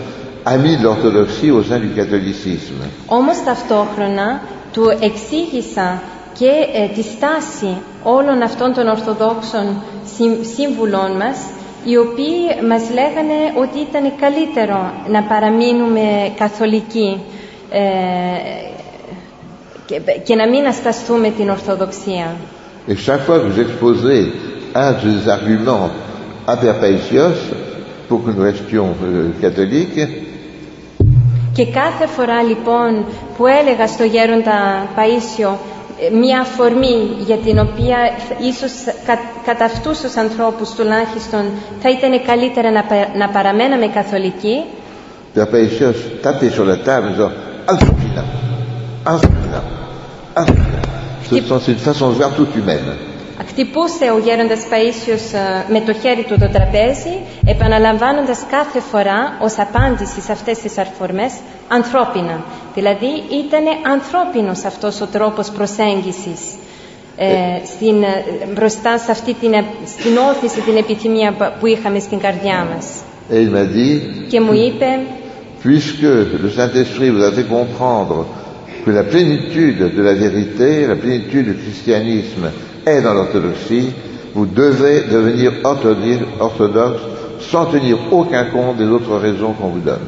amis de l'orthodoxie au sein du catholicisme. Όμως ταυτόχρονα του εξήγησα και τη στάση όλων αυτών των Ορθοδόξων σύμβουλών μας, οι οποίοι μας λέγανε ότι ήταν καλύτερο να παραμείνουμε καθολικοί και να μην ασταθούμε την Ορθοδοξία. Et chaque fois que j'exposais un de ces arguments à Père Paisios pour que nous restions catholiques, και κάθε φορά λοιπόν που έλεγα στο γέροντα Παΐσιο μια αφορμή για την οποία ίσως κατά αυτούς τους ανθρώπους τουλάχιστον θα ήταν καλύτερα να παραμέναμε καθολικοί, Père Paisios tapait sur la table en disant Alfina, Alfina, Alfina. C'est une façon de voir toute humaine. Χτυπούσε ο γέροντας Παΐσιος με το χέρι του το τραπέζι, επαναλαμβάνοντας κάθε φορά ως απάντηση σε αυτές τις αφορμές ανθρώπινα. Δηλαδή ήταν ανθρώπινος αυτός ο τρόπος προσέγγισης μπροστά σε αυτή στην όθηση, την επιθυμία που είχαμε στην καρδιά μας. Et il m'a dit, και μου είπε, puisque le Saint-Esprit vous a fait comprendre que la plénitude de la vérité, la plénitude du christianisme est dans l'orthodoxie, vous devez devenir orthodoxe sans tenir aucun compte des autres raisons qu'on vous donne.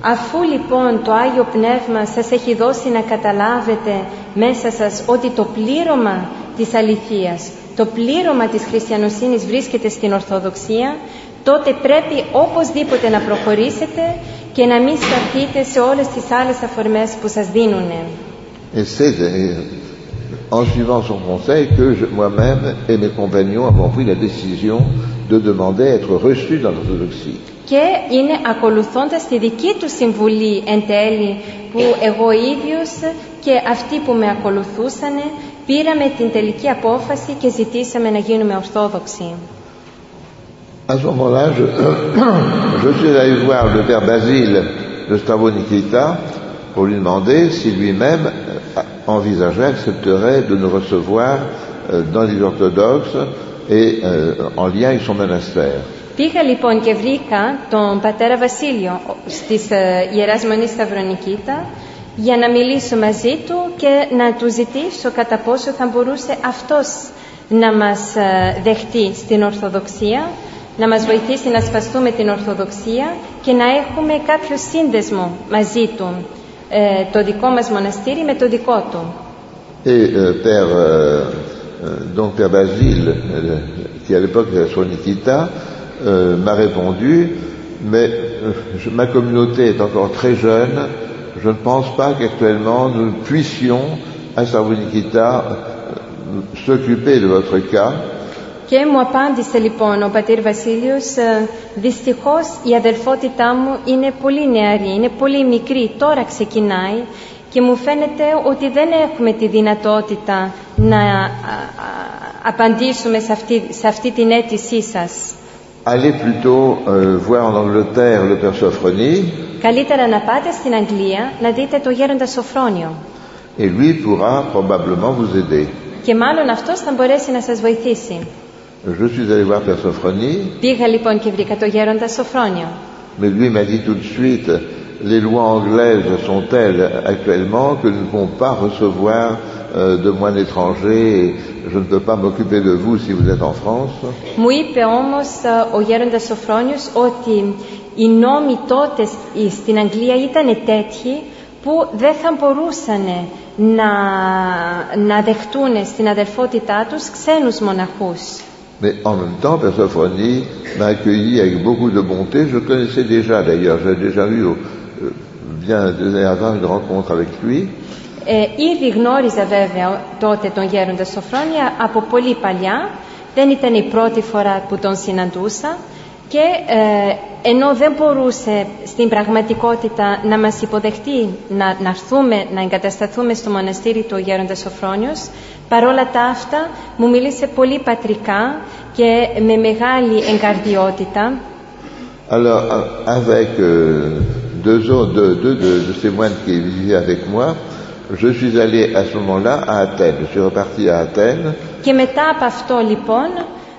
Αφού λοιπόν το Άγιο Πνεύμα σας έχει δώσει να καταλάβετε μέσα σας ότι το πλήρωμα της αληθείας, το πλήρωμα της χριστιανοσύνης βρίσκεται στην Ορθοδοξία, τότε πρέπει οπωσδήποτε να προχωρήσετε και να μην σταθείτε σε όλες τις άλλες αφορμές που σας δίνουν. Et c'est en suivant son conseil que moi-même et mes compagnons avons pris la décision de demander à être reçus dans l'orthodoxie. Και είναι ακολουθώντας τη δική του συμβουλή εν τέλει που εγώ ίδιος και αυτοί που με ακολουθούσαν πήραμε την τελική απόφαση και ζητήσαμε να γίνουμε ορθόδοξοι. À ce moment-là, je suis allé voir le père Basile de Stavronikita pour lui demander si lui-même envisageait, accepterait de nous recevoir dans les orthodoxes et en lien avec son monastère. Πήγα λοιπόν και βρήκα τον πατέρα Βασίλειο στις Ιεράς Μονής Σταυρονικήτα για να μιλήσω μαζί του και να του ζητήσω κατά πόσο θα μπορούσε αυτός να μας δεχτεί στην Ορθοδοξία, να μας βοηθήσει να σπαστούμε την Ορθοδοξία και να έχουμε κάποιο σύνδεσμο μαζί του, το δικό μας μοναστήρι με το δικό του. Et Père Basile, qui à l'époque était à Sronikita, m'a répondu, mais ma communauté est encore très jeune, je ne pense pas qu'actuellement nous puissions à Stavronikita s'occuper de votre cas. Και μου απάντησε λοιπόν ο πατήρ Βασίλειος, δυστυχώς η αδελφότητά μου είναι πολύ νεαρή, είναι πολύ μικρή, τώρα ξεκινάει και μου φαίνεται ότι δεν έχουμε τη δυνατότητα να απαντήσουμε σε αυτή την αίτησή σας. Allez plutôt voir en Angleterre le père Sophrony. Καλύτερα να πάτε στην Αγγλία να δείτε το γέροντα Σοφρόνιο. Et lui pourra probablement vous aider. Και μάλλον αυτός θα μπορέσει να σας βοηθήσει. Je suis allé voir père Sophrony. Πήγα λοιπόν και βρήκα το γέροντα Σοφρόνιο. Mais lui m'a dit tout de suite, les lois anglaises sont telles actuellement que nous ne pouvons pas recevoir de moines étrangers et je ne peux pas m'occuper de vous si vous êtes en France. Μου είπε όμως ο γέροντας Σοφρόνιος ότι οι νόμοι τότε στην Αγγλία ήταν τέτοιοι που δεν θα μπορούσαν να δεχτούν στην αδελφότητά τους ξένους μοναχούς. Mais en même temps, père Sophrony m'a accueilli avec beaucoup de bonté. Je le connaissais déjà d'ailleurs, j'avais déjà eu bien des années avant une rencontre avec lui. Ήδη γνώριζα βέβαια τότε τον γέροντα Σοφρόνια από πολύ παλιά, δεν ήταν η πρώτη φορά που τον συναντούσα και ενώ δεν μπορούσε στην πραγματικότητα να μας υποδεχτεί να έρθουμε, να εγκατασταθούμε στο μοναστήρι του γέροντα Σοφρόνιος, παρόλα τα αυτά μου μίλησε πολύ πατρικά και με μεγάλη εγκαρδιότητα. Alors avec deux de ces moines qui vivaient avec moi, je suis allé à ce moment-là à Athènes. Je suis reparti à Athènes. Και μετά από αυτό λοιπόν,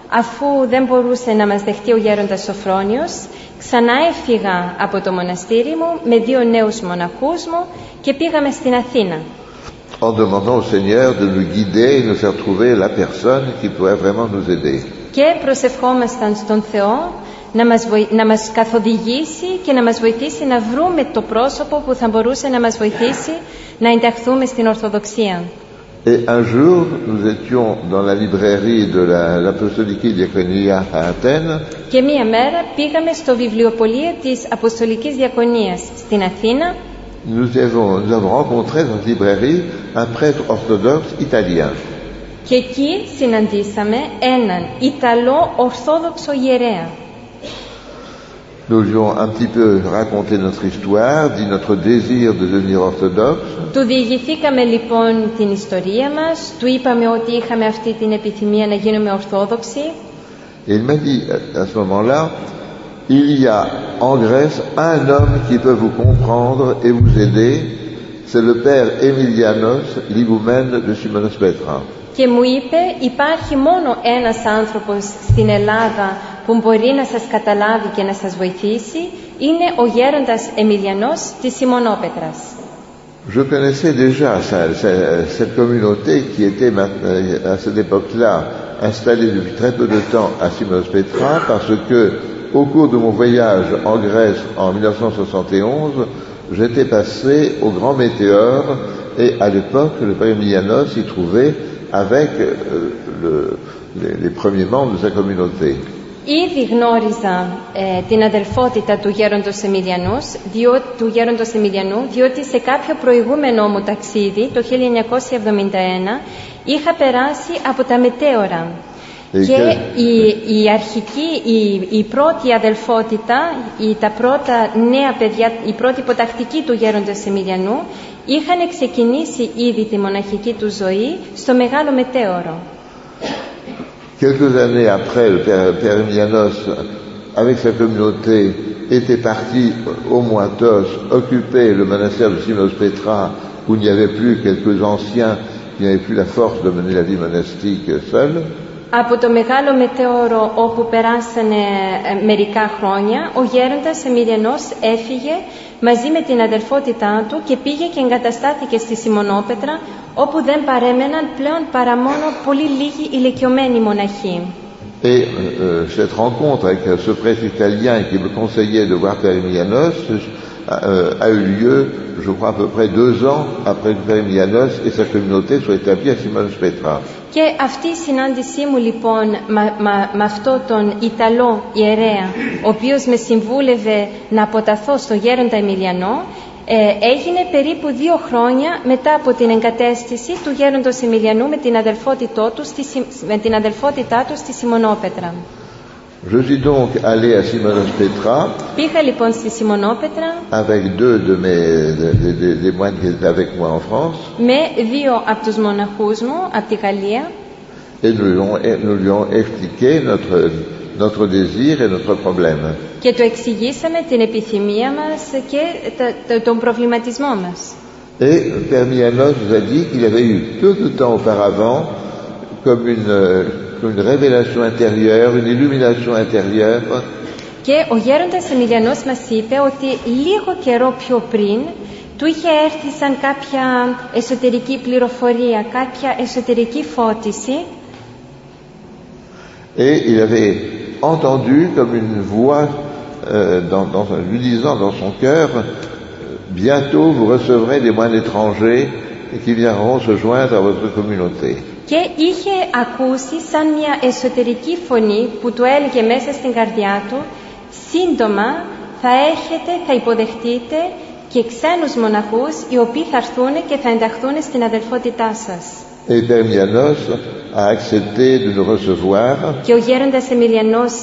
αφού δεν μπορούσε να μας δεχτεί ο γέροντας Σοφρόνιος, ξανά έφυγα από το μοναστήρι μου με 2 νέους μοναχούς μου και πήγαμε στην Αθήνα. En demandant au Seigneur de nous guider et nous faire trouver la personne qui pourrait vraiment nous aider. Και προσευχόμασταν στον Θεό να μας καθοδηγήσει και να μας βοηθήσει να βρούμε το πρόσωπο που θα μπορούσε να μας βοηθήσει να ενταχθούμε στην Ορθοδοξία. Et un jour, nous étions dans la librairie de l'Apostolique Diaconia à Athènes. Και μία μέρα πήγαμε στο βιβλιοπωλείο της Αποστολικής Διακονίας στην Αθήνα. Nous avons rencontré dans cette librairie un prêtre orthodoxe italien. Και εκεί συναντήσαμε έναν Ιταλό Ορθόδοξο ιερέα. Nous lui avons un petit peu raconté notre histoire, dit notre désir de devenir orthodoxe. Του διηγηθήκαμε λοιπόν την ιστορία μας, του είπαμε ότι είχαμε αυτή την επιθυμία να γίνουμε Ορθόδοξοι. Et il m'a dit à ce moment-là, il y a en Grèce un homme qui peut vous comprendre et vous aider, c'est le père Emilianos, l'higoumène de Simonos Petra. Και μου είπε, υπάρχει μόνο ένας άνθρωπος στην Ελλάδα που μπορεί να σας καταλάβει και να σας βοηθήσει, είναι ο γέροντας Εμιλιανός της Σιμονόπετρας. Je connaissais déjà cette communauté qui était à cette époque-là installée depuis très peu de temps à Simonos Petra, parce que au cours de mon voyage en Grèce en 1971, j'étais passé au Grand Météore et à l'époque le père Emilianos s'y trouvait avec les premiers membres de sa communauté. Ήδη γνώριζα την αδελφότητα του γέροντος Εμιλιανού, διότι σε κάποιο προηγούμενο μου ταξίδι, το 1971, είχα περάσει από τα μετέωρα. Και η πρώτη αδελφότητα, τα πρώτα νέα παιδιά, η πρώτη υποτακτική του γέροντος Εμιλιανού, είχαν ξεκινήσει ήδη τη μοναχική του ζωή στο Μεγάλο Μετέωρο. Quelques années après, le père Emilianos, avec sa communauté, était parti au Moatos, occuper le monastère de Simonos Petra, où il n'y avait plus quelques anciens qui n'avaient plus la force de mener la vie monastique seuls. Από το Μεγάλο Μετέωρο, όπου περάσανε μερικά χρόνια, ο γέροντας Εμιλιανός έφυγε μαζί με την αδελφότητά του και πήγε και εγκαταστάθηκε στη Σιμονόπετρα, όπου δεν παρέμεναν πλέον παρά μόνο πολύ λίγοι ηλικιωμένοι μοναχοί. Et cette rencontre avec ce prêtre italien qui me conseillait de voir Père Emilianos a eu lieu, je crois, à peu près 2 ans après que Père Emilianos et sa communauté soient établis à Simonos Petra. Και αυτή η συνάντησή μου λοιπόν με αυτό τον Ιταλό ιερέα, ο οποίος με συμβούλευε να αποταθώ στο γέροντα Εμιλιανό, έγινε περίπου 2 χρόνια μετά από την εγκατέστηση του γέροντος Εμιλιανού με την αδελφότητά του στη Σιμονόπετρα. Je suis donc allé à Simonos Petra. Πήγα λοιπόν στη Σιμονόπετρα avec 2 de des moines qui étaient avec moi en France. Με 2 από τους μοναχούς μου από τη Γαλλία. Et nous lui avons expliqué notre désir et notre problème. Και του εξηγήσαμε την επιθυμία μας και τον προβληματισμό μας. Et Père Emilianos nous a dit qu'il avait eu peu de temps auparavant comme une révélation intérieure, une illumination intérieure. Και ο γέροντας Εμιλιανός μας είπε ότι λίγο καιρό πιο πριν του είχε έρθει σαν κάποια εσωτερική πληροφορία, κάποια εσωτερική φώτιση. Et il avait entendu comme une voix lui disant dans son cœur: bientôt vous recevrez des moines étrangers qui viendront se joindre à votre communauté. Και είχε ακούσει σαν μια εσωτερική φωνή που του έλεγε μέσα στην καρδιά του: σύντομα θα υποδεχτείτε και ξένους μοναχούς οι οποίοι θα έρθουν και θα ενταχθούν στην αδελφότητά σας. Et Père Emilianos a accepté de nous recevoir. Και ο γέροντας Εμιλιανός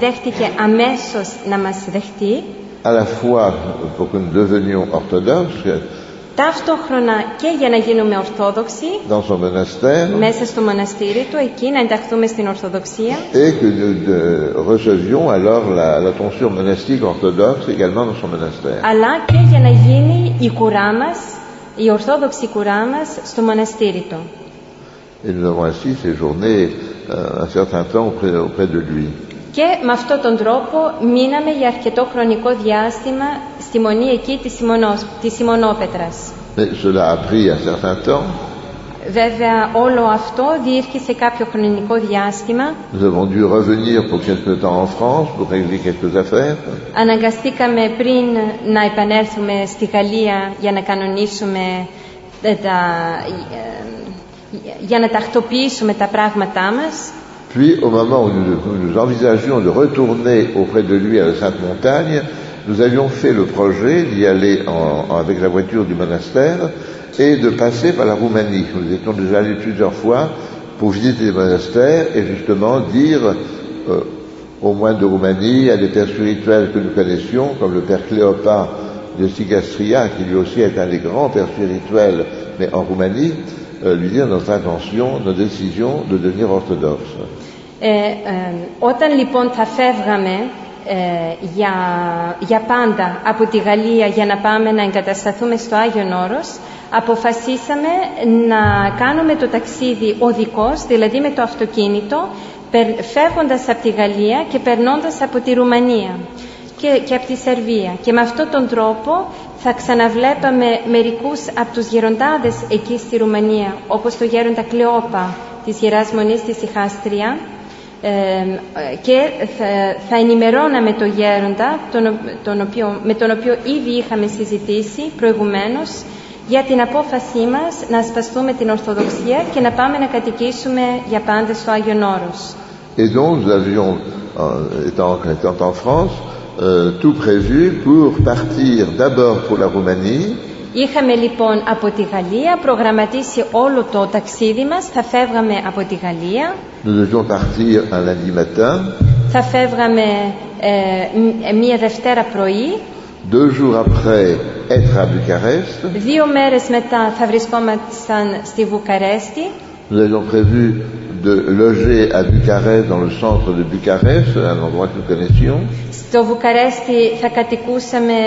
δέχτηκε αμέσως να μας δεχτεί. À la fois pour que nous devenions orthodoxes. Ταυτόχρονα και για να γίνουμε Ορθόδοξοι dans son monastère, μέσα στο μοναστήρι του, εκεί να ενταχθούμε στην Ορθοδοξία. Et que nous recevions alors la tonsure monastique orthodoxe également dans son monastère. Αλλά και για να γίνει η κουρά μας, η Ορθόδοξη κουρά μας στο μοναστήρι του. Et nous avons ainsi séjourné un certain temps auprès de lui. Και με αυτόν τον τρόπο μείναμε για αρκετό χρονικό διάστημα στη μονή εκεί της Σιμονόπετρας. Mais cela a pris un certain temps. Βέβαια όλο αυτό διήρκησε κάποιο χρονικό διάστημα. Nous avons dû revenir pour quelque temps en France pour régler quelques affaires. Αναγκαστήκαμε πριν να επανέλθουμε στη Γαλλία για να κανονίσουμε για να τακτοποιήσουμε τα πράγματά μας. Puis, au moment où nous envisagions de retourner auprès de lui à la Sainte-Montagne, nous avions fait le projet d'y aller avec la voiture du monastère et de passer par la Roumanie. Nous étions déjà allés plusieurs fois pour visiter les monastères et justement dire aux moines de Roumanie, à des pères spirituels que nous connaissions, comme le père Cléopas de Sigastria, qui lui aussi est un des grands pères spirituels, mais en Roumanie, lui dire notre intention, nos décisions de devenir orthodoxes. Όταν λοιπόν θα φεύγαμε για πάντα από τη Γαλλία για να πάμε να εγκατασταθούμε στο Άγιον Όρος, αποφασίσαμε να κάνουμε το ταξίδι οδικός, δηλαδή με το αυτοκίνητο, φεύγοντας από τη Γαλλία και περνώντας από τη Ρουμανία και από τη Σερβία. Και με αυτόν τον τρόπο θα ξαναβλέπαμε μερικούς από τους γεροντάδες εκεί στη Ρουμανία, όπως το γέροντα Κλεόπα της Ιεράς Μονής της Ιχάστρια, και θα ενημερώναμε το γέροντα με τον οποίο ήδη είχαμε συζητήσει προηγουμένως για την απόφασή μας να ασπαστούμε την Ορθοδοξία και να πάμε να κατοικήσουμε για πάντα στο Άγιον Όρος. Et donc nous avions étant en France, tout prévu pour partir d'abord pour la Roumanie. Είχαμε λοιπόν από τη Γαλλία προγραμματίσει όλο το ταξίδι μας, θα φεύγαμε από τη Γαλλία. Nous devions partir un lundi matin. Θα φεύγαμε μία Δευτέρα πρωί. 2 jours après, être à Bucarest. 2 μέρες μετά θα βρισκόμασταν στη Βουκαρέστη. Nous avions prévu de loger à Bucarest, dans le centre de Bucarest, un endroit que nous connaissions. Στο Βουκαρέστη θα κατοικούσαμε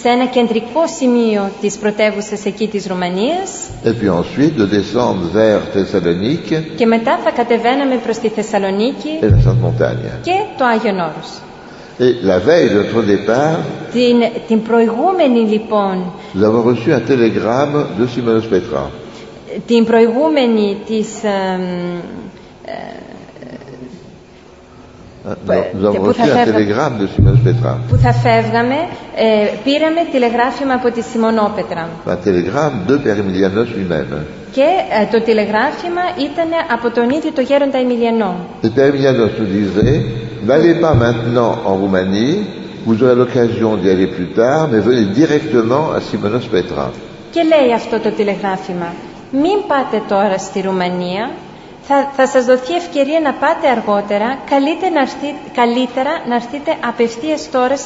σε ένα κεντρικό σημείο της πρωτεύουσας εκεί της Ρουμανίας. Et puis ensuite de descendre vers Thessalonique. Και μετά θα κατεβαίναμε προς τη Θεσσαλονίκη et la Sainte Montagne. Και το Άγιον Όρος. Et la veille de notre départ, την προηγούμενη λοιπόν, nous avons reçu un télégramme de Simonos Petra. Την προηγούμενη της Nous avons reçu un télégramme de Simonos Petra. Που θα φεύγαμε, πήραμε τηλεγράφημα από τη Σιμονόπετρα. Un télégramme de Père Emilianos lui-même. Και το τηλεγράφημα ήταν από τον ίδιο το γέροντα Εμιλιανό. Et Père Emilianos nous disait, n'allez pas maintenant en Roumanie, vous aurez l'occasion d'y aller plus tard, mais venez directement à Simonos Petra. Και λέει αυτό το τηλεγράφημα, μην πάτε τώρα στη Ρουμανία, θα σας δοθεί ευκαιρία να πάτε αργότερα, καλύτερα να έρθετε απευθείας τώρα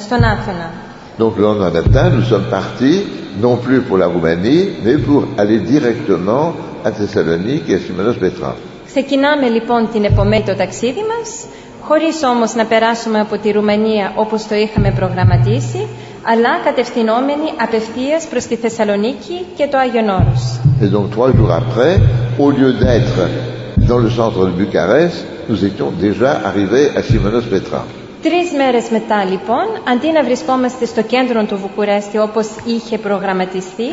στον Άθωνα. Donc le lendemain matin, nous sommes partis, non plus pour la Roumanie, mais pour aller directement à Thessalonique et à Simonos Petra. Ξεκινάμε λοιπόν την επομένη το ταξίδι μας, χωρίς όμως να περάσουμε από τη Ρουμανία όπως το είχαμε προγραμματίσει, αλλά κατευθυνόμενοι απευθείας προς τη Θεσσαλονίκη και το Άγιον Όρος. Et donc 3 jours après, au lieu d'être dans le centre de Bucarest, nous étions déjà arrivés à Simonos Petra. 3 μέρες μετά λοιπόν, αντί να βρισκόμαστε στο κέντρο του Βουκουρέστη όπως είχε προγραμματιστεί,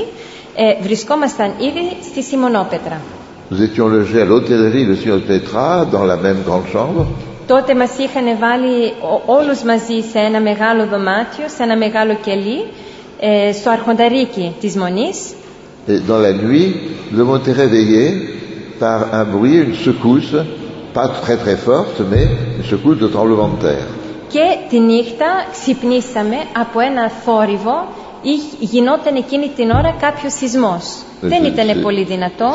βρισκόμασταν ήδη στη Σιμονόπετρα. Nous étions logés à l'hôtellerie de Simonos Petra, dans la même grande chambre. Τότε μας είχαν βάλει όλους μαζί σε ένα μεγάλο δωμάτιο, σε ένα μεγάλο κελί, στο αρχονταρίκι της Μονής. Et dans la nuit, nous avons été réveillés par un bruit, une secousse, pas très très forte, mais une secousse de tremblement de terre. Και τη νύχτα ξυπνήσαμε από ένα θόρυβο, γινόταν εκείνη την ώρα κάποιος σεισμός. Δεν ήταν πολύ δυνατό.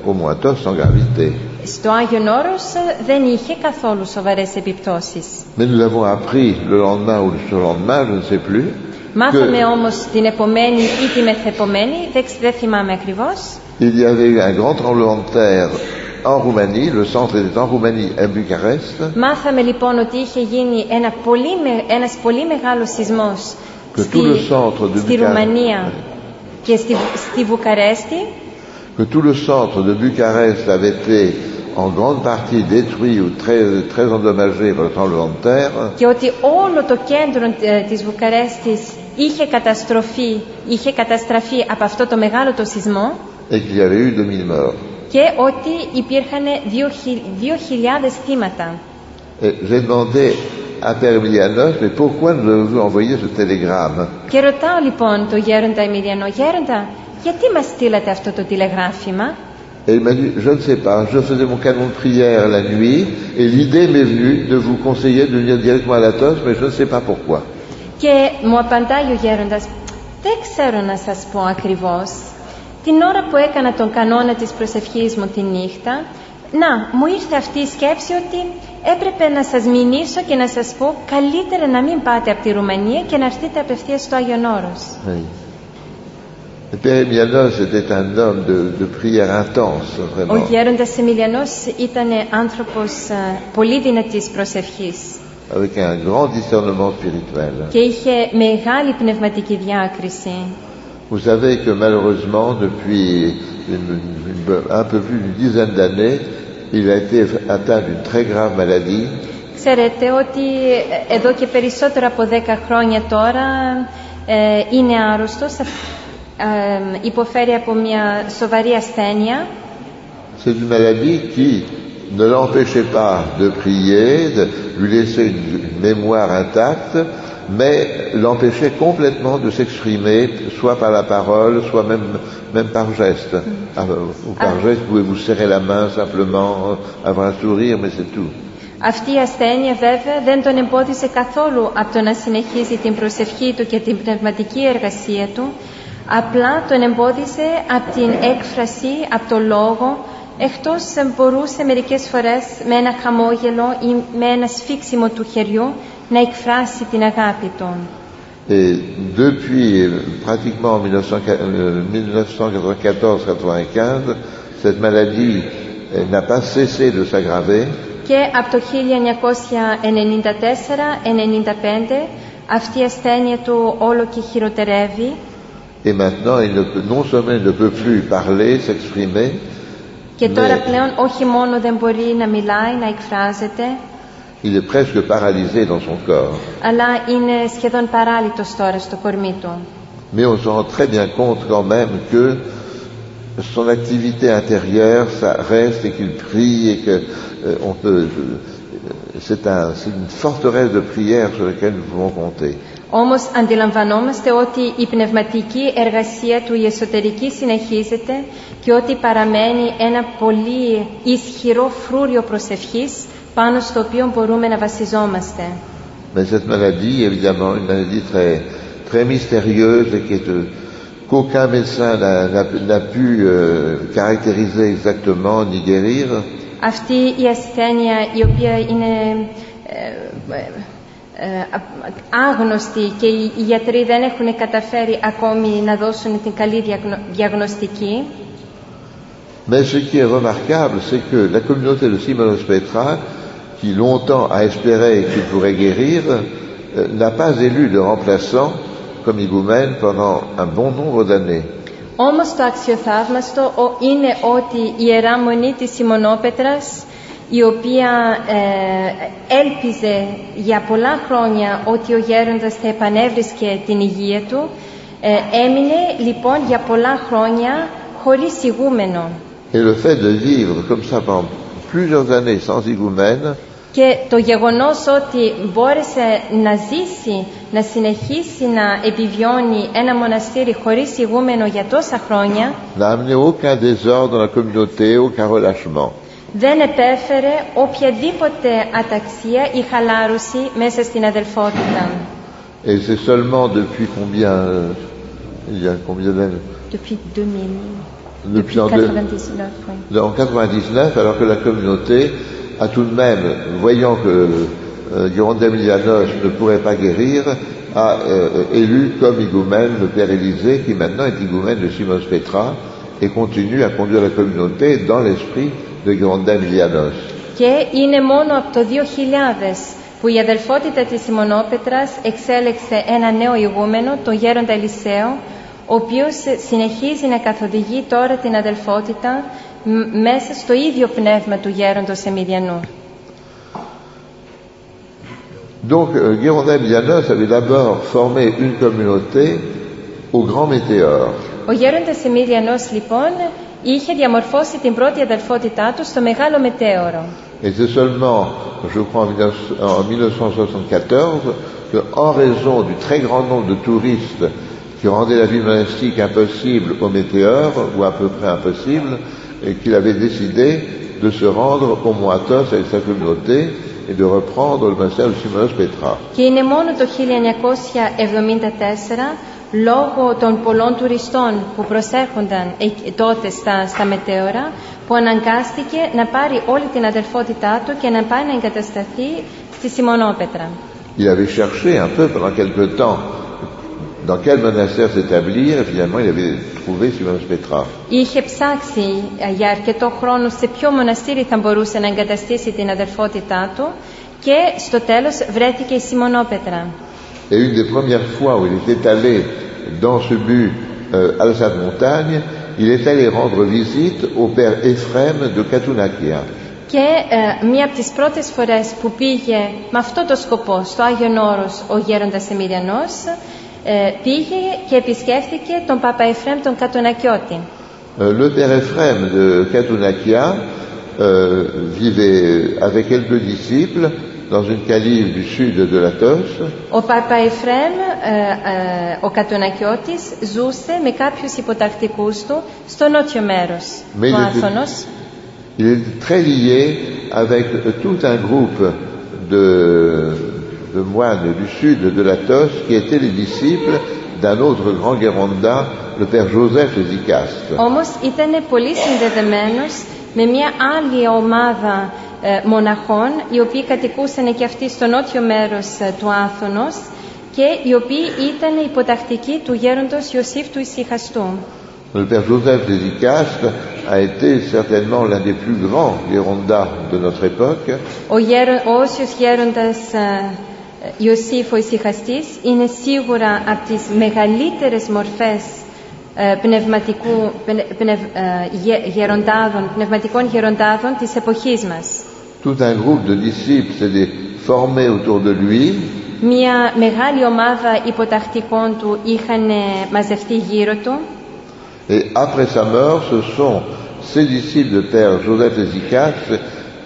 Au moins sans gravité. Στο Άγιον Όρος δεν είχε καθόλου σοβαρές επιπτώσεις. Mais nous avons appris le lendemain ou le surlendemain, je ne sais plus. Μάθαμε όμως την επομένη ή τη μεθεπομένη, δεν θυμάμαι ακριβώς. Il y avait eu un grand tremblement de terre en Roumanie, le centre était en Roumanie à Bucarest. Μάθαμε λοιπόν ότι είχε γίνει ένας πολύ μεγάλος σεισμός στη Ρουμανία και στη Βουκαρέστη. Que tout le centre de Bucarest avait été en grande partie détruit ou très endommagé par le tremblement de terre. Και ότι όλο το κέντρο της Βουκαρέστης είχε καταστραφεί από αυτό το μεγάλο το σεισμό. Et qu'il y avait eu 2000 morts. Και ότι υπήρχαν 2.000 θύματα. Et j'ai demandé à Père Emilianos, mais pourquoi nous avons envoyé ce télégramme? Και ρωτάω λοιπόν τον γέροντα Εμιλιανό, γέροντα, γιατί μας στείλατε αυτό το τηλεγράφημα? Et il m'a dit, je ne sais pas, je faisais mon canon de prière la nuit, et l'idée m'est venue de vous conseiller de venir directement à Athos, mais je ne sais pas pourquoi. Και μου απαντάει ο γέροντας, δεν ξέρω να σας πω ακριβώς. Την ώρα που έκανα τον κανόνα της προσευχής μου τη νύχτα, μου ήρθε αυτή η σκέψη ότι έπρεπε να σας μηνύσω και να σας πω καλύτερα να μην πάτε από τη Ρουμανία και να έρθετε απευθείας στο Άγιον Όρος. Oui. Le Père Emilianos était un homme de prière intense, vraiment. Ο γέροντας Εμιλιανός ήταν άνθρωπος πολύ δυνατής προσευχής. Avec un grand discernement spirituel. Και είχε μεγάλη πνευματική διάκριση. Vous savez que malheureusement, depuis un peu plus d'une dizaine d'années, il a été atteint d'une très grave maladie. Ξέρετε ότι εδώ και περισσότερο από 10 χρόνια τώρα είναι άρρωστος, υποφέρει από μια σοβαρή ασθένεια. C'est une maladie qui ne l'empêchait pas de prier, de lui laisser une mémoire intacte, mais l'empêchait complètement de s'exprimer, soit par la parole, soit même par geste. Ou par geste, vous pouvez vous serrer la main simplement, avoir un sourire, mais c'est tout. Αυτή η ασθένεια βέβαια δεν τον εμπόδισε καθόλου από το να συνεχίσει την προσευχή του και την πνευματική εργασία του, απλά τον εμπόδισε από την έκφραση, από το λόγο, εκτός μπορούσε μερικές φορές με ένα χαμόγελο ή με ένα σφίξιμο του χεριού να εκφράσει την αγάπη του. Et depuis pratiquement 1994-95, cette maladie n'a pas cessé de s'aggraver. Και από το 1994-95 αυτή η ασθένεια του όλο και χειροτερεύει. Et maintenant, non seulement il ne peut plus parler, s'exprimer, και τώρα πλέον όχι μόνο δεν μπορεί να μιλάει, να εκφράζεται, il est presque paralysé dans son corps. αλλά είναι σχεδόν παράλυτος τώρα στο κορμί του. Mais on se rend très bien compte quand même que son activité intérieure, ça reste et qu'il prie et que on peut. C'est une forteresse de prière sur laquelle nous pouvons compter. Όμως αντιλαμβανόμαστε ότι η πνευματική εργασία του, η εσωτερική, συνεχίζεται και ότι παραμένει ένα πολύ ισχυρό φρούριο προσευχής πάνω στο οποίο μπορούμε να βασιζόμαστε. Mais cette maladie, évidemment, une maladie très, très mystérieuse et qu'aucun médecin n'a pu caractériser exactement ni guérir. Αυτή η ασθένεια η οποία είναι άγνωστη και οι γιατροί δεν έχουν καταφέρει ακόμη να δώσουν την καλή διαγνωστική. Mais ce qui est remarquable, c'est que la communauté de Simonos Petra, qui longtemps a espéré qu'il pourrait guérir, n'a pas élu de remplaçant comme higoumène pendant un bon nombre d'années. Όμως το αξιοθαύμαστο είναι ότι η Ιερά Μονή της Σιμωνόπετρας, η οποία έλπιζε για πολλά χρόνια ότι ο γέροντας θα επανέβρισκε την υγεία του, έμεινε λοιπόν για πολλά χρόνια χωρίς ηγούμενο. Et le fait de vivre comme ça pendant plusieurs années sans higoumène, και το γεγονός ότι μπόρεσε να ζήσει, να συνεχίσει να επιβιώνει ένα μοναστήρι χωρίς ηγούμενο για τόσα χρόνια, n'a amené aucun désordre dans la communauté, aucun relâchement. δεν επέφερε οποιαδήποτε αταξία ή χαλάρωση μέσα στην αδελφότητα. Et c'est seulement depuis combien, il y a combien d'années? Depuis 2000. Depuis en 99, oui. En 99, alors que la communauté a tout de même, voyant que Guérande d'Emilianos ne pourrait pas guérir, a élu comme higoumène le père Élisée, qui maintenant est higoumène de Simonos Petra, et continue à conduire la communauté dans l'esprit de Guérande d'Emilianos. Και είναι μόνο από το 2000 που η αδελφότητα της Σιμωνόπετρας εξέλεξε ένα νέο ηγούμενο, τον γέροντα Ελισαίο, ο οποίος συνεχίζει να καθοδηγεί τώρα την αδελφότητα μέσα στο ίδιο πνεύμα του γέροντος Εμιλιανού. Donc, Guérande d'Emilianos avait d'abord formé une communauté au Grand Météore. Ο γέροντας Εμιλιανός λοιπόν είχε διαμορφώσει την πρώτη αδελφότητά του στο Μεγάλο Μετέωρο. Et c'est seulement, je crois en 1974, qu'en raison du très grand nombre de touristes qui rendait la vie monastique impossible au Météore, ou à peu près impossible, et qu'il avait décidé de se rendre au Mont Athos avec sa communauté et de reprendre le monastère de Simonos Petra. Και είναι μόνο το 1974, λόγω των πολλών τουριστών που προσέρχονταν τότε στα Μετέωρα, που αναγκάστηκε να πάρει όλη την αδελφότητά του και να πάει να εγκατασταθεί στη Σιμωνόπετρα. Il avait cherché un peu pendant quelque temps dans quel monastère s'établir, et finalement il avait trouvé Simonos Petra. Είχε ψάξει για αρκετό χρόνο σε ποιο μοναστήρι θα μπορούσε να εγκαταστήσει την αδελφότητά του και στο τέλος βρέθηκε η Σιμωνόπετρα. Et une des premières fois où il était allé dans ce but à la Sainte Montagne, il est allé rendre visite au père Ephrem de Katounakia. Και μία από τις πρώτες φορές που πήγε με αυτό το σκοπό στο Άγιον Όρος ο γέροντας Εμιλιανός, πήγε και επισκέφθηκε τον Παπα Εφρέμ τον Κατουνακιώτη. Le père Ephrem de Katounakia vivait avec quelques disciples dans une calife du sud de l'Athos. Ο Πάπα Εφραίμ, ο Κατουνακιώτης, ζούσε με κάποιους υποτακτικούς του στο νότιο μέρος του Άθωνος. Il est très lié avec tout un groupe de moines du sud de l'Athos qui étaient les disciples d'un autre grand Guéranda, le père Joseph Zikaste. Όμως ήταν πολύ συνδεδεμένος με μια άλλη ομάδα μοναχών, οι οποίοι κατοικούσαν και αυτοί στο νότιο μέρος του Άθωνος και οι οποίοι ήταν υποτακτικοί του γέροντος Ιωσήφ του Ησυχαστού. Le père Joseph de Zikaste a été certainement l'un des plus grands Guérondas de notre époque. Ο όσιος γέροντας Ιωσήφ ο Ησυχαστής είναι σίγουρα από τις μεγαλύτερες μορφές πνευματικών γεροντάδων της εποχής μας. Tout un groupe de disciples s'est formé autour de lui. Μια μεγάλη ομάδα υποτακτικών του είχαν μαζευτεί γύρω του. Et après sa mort, ce sont ces disciples de père Joseph de Zikaste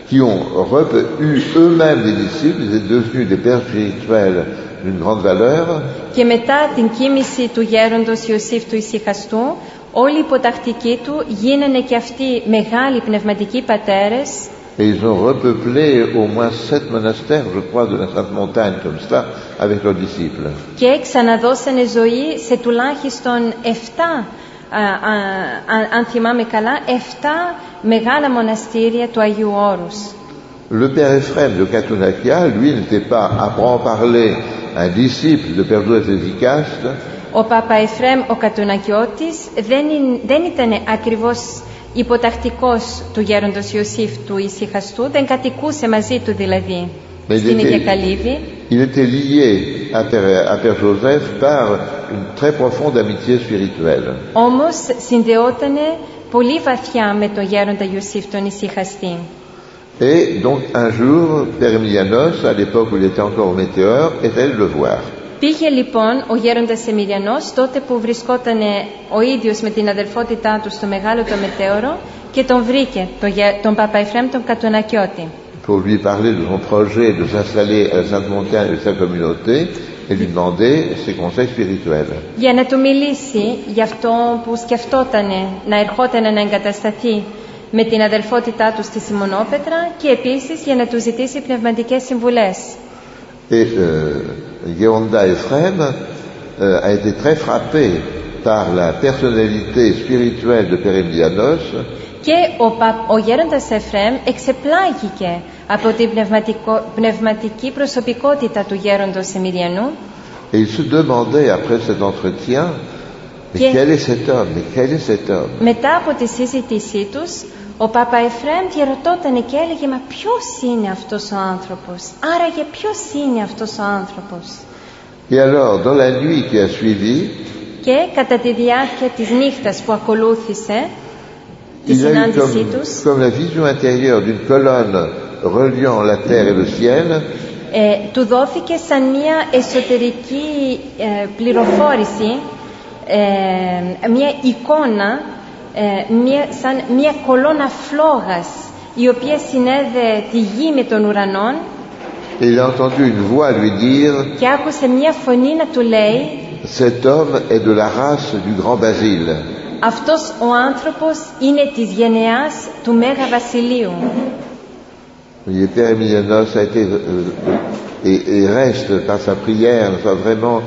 qui ont eu eux-mêmes des disciples, ils étaient devenus des pères spirituels d'une grande valeur. Και μετά την κοίμηση του γέροντος Ιωσήφ του Ησυχαστού, όλοι οι υποτακτικοί του γίνανε και αυτοί μεγάλοι πνευματικοί πατέρες. Et ils ont repeuplé au moins 7 monastères, je crois, de la Sainte Montagne, comme ça, avec leurs disciples. Και ξαναδώσανε ζωή σε τουλάχιστον 7, αν θυμάμαι καλά, 7 μεγάλα μοναστήρια του Αγίου Όρους. Le père Ephraim de Katounakia, lui, n'était pas, à en parler, un disciple de père Joseph de Zikaste. Ο Πάπα Εφραίμ ο Κατουνακιώτης δεν ήταν ακριβώς υποτακτικός του γέροντος Ιωσήφ του Ησυχαστού, δεν κατοικούσε μαζί του δηλαδή στην ίδια καλύβη. Il était lié à père Joseph par une très profonde amitié spirituelle. Όμως συνδεότανε πολύ βαθιά με τον γέροντα Ιωσήφ τον Ησυχαστή. Et donc un jour, père Emilianos, à l'époque où il était encore au Météor, est allé le voir. Πήγε λοιπόν ο γέροντας Εμιλιανός τότε που βρισκόταν ο ίδιος με την αδελφότητά του στο μεγάλο το Μετέωρο και τον βρήκε τον Πάπα Εφραίμ τον Κατουνακιώτη. Pour lui parler de son projet de s'installer à la Sainte Montagne de sa communauté et lui demander ses conseils spirituels. Για να του μιλήσει για αυτό που σκεφτότανε να ερχόταν να εγκατασταθεί με την αδελφότητά του στη Σιμονόπετρα και επίσης για να του ζητήσει πνευματικές συμβουλές. Et Guéranda Ephraim a été très frappé par la personnalité spirituelle de Père Emilianos. Και ο γέροντας Εφραίμ εξεπλάγηκε από την πνευματική προσωπικότητα του γέροντος Εμιλιανού. Et il se demandait après cet entretien, mais quel est cet homme, mais quel est cet homme? Μετά από τη συζήτησή τους, ο Πάπα Εφραίμ διαρωτότανε και έλεγε «Μα ποιος είναι αυτός ο άνθρωπος, άραγε ποιος είναι αυτός ο άνθρωπος?» Et alors, dans la nuit qui a suivi, και κατά τη διάρκεια της νύχτας που ακολούθησε τη il a eu συνάντησή τους, comme la vision intérieure d'une colonne reliant la terre et le ciel. Του δόθηκε σαν μια εσωτερική πληροφόρηση, μια εικόνα, σαν μια κολόνα φλόγας η οποία συνέδε τη γη με τον ουρανόν. Et il a entendu une voix lui dire, και άκουσε μια φωνή να του λέει cet homme est de la race du grand Basile. αυτός ο άνθρωπος είναι της γενεάς του Μέγα Βασιλείου. Le père Emilianos a été et reste par sa prière vraiment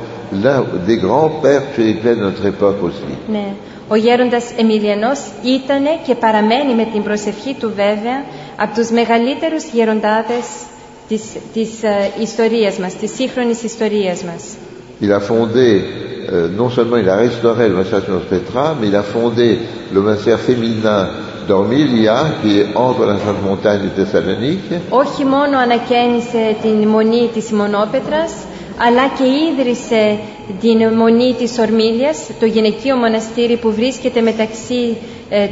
l'un des grands pères spirituels de notre époque aussi. Ναι. Ο γέροντας Εμιλιανός ήτανε και παραμένει με την προσευχή του βέβαια από τους μεγαλύτερους γεροντάδες της ιστορίας μας, της σύγχρονης ιστορίας μας. Il a fondé, non seulement il a restauré le monastère de Notre Petra, mais il a fondé le monastère féminin d'Ormilia, qui est entre la Sainte Montagne de Thessalonique. Όχι μόνο ανακαίνισε την μονή της Σιμονόπετρας, αλλά και ίδρυσε την μονή της Ορμίλιας, το γυναικείο μοναστήρι που βρίσκεται μεταξύ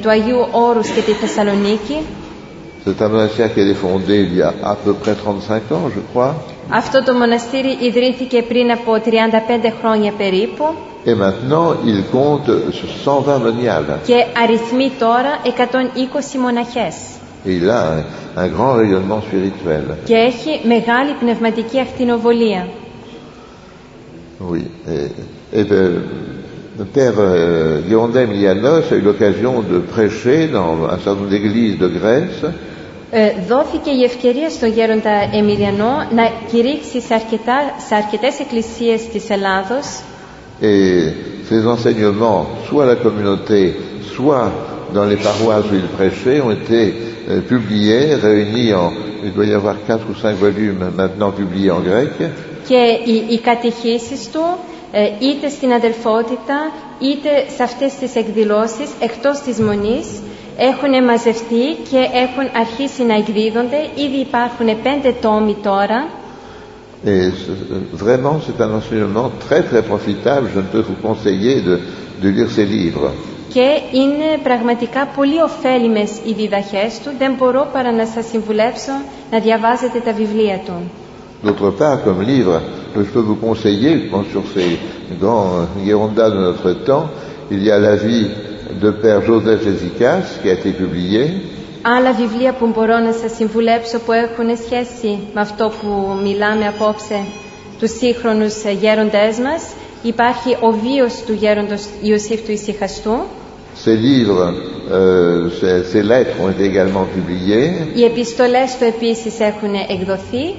του Αγίου Όρους και τη Θεσσαλονίκη. C'est un monastère qui a été fondé il y a à peu près 35 ans, je crois. Αυτό το μοναστήρι ιδρύθηκε πριν από 35 χρόνια περίπου. Et maintenant, il compte 120 moniales. Και αριθμεί τώρα 120 μοναχές. Et il a un grand rayonnement spirituel. Και έχει μεγάλη πνευματική ακτινοβολία. Oui. Et le père Girondin Emilianos a eu l'occasion de prêcher dans un certain nombre d'églises de Grèce. Δόθηκε η ευκαιρία στον γέροντα Εμιλιανό να κηρύξει σε αρκετές εκκλησίες της Ελλάδος. Et ces enseignements, soit à la communauté, soit dans les paroisses où il prêchait, ont été publiés, réunis il doit y avoir 4 ou 5 volumes maintenant publiés en grec. Και οι κατηχήσεις του, είτε στην αδελφότητα, είτε σε αυτές τις εκδηλώσεις, εκτός της Μονής, έχουν μαζευτεί και έχουν αρχίσει να εκδίδονται. Ήδη υπάρχουν 5 τόμοι τώρα. Et vraiment, c'est un enseignement très très profitable. Je ne peux vous conseiller de lire ces livres. Και είναι πραγματικά πολύ ωφέλιμες οι διδαχές του. Δεν μπορώ παρά να σας συμβουλεύσω να διαβάζετε τα βιβλία του. D'autre part, comme livre, je peux vous conseiller, sur ces grands Girondas de notre temps, il y a la vie de Père Joseph Jézicas qui a été publié. Άλλα βιβλία που μπορώ να σας συμβουλέψω που έχουν σχέση με αυτό που μιλάμε απόψε, τους σύγχρονους γέροντές μας, υπάρχει ο βίος του γέροντος Ιωσήφ του Ησυχαστού. Ces livres, ces lettres ont été également publiées. Οι επιστολές του επίσης έχουν εκδοθεί,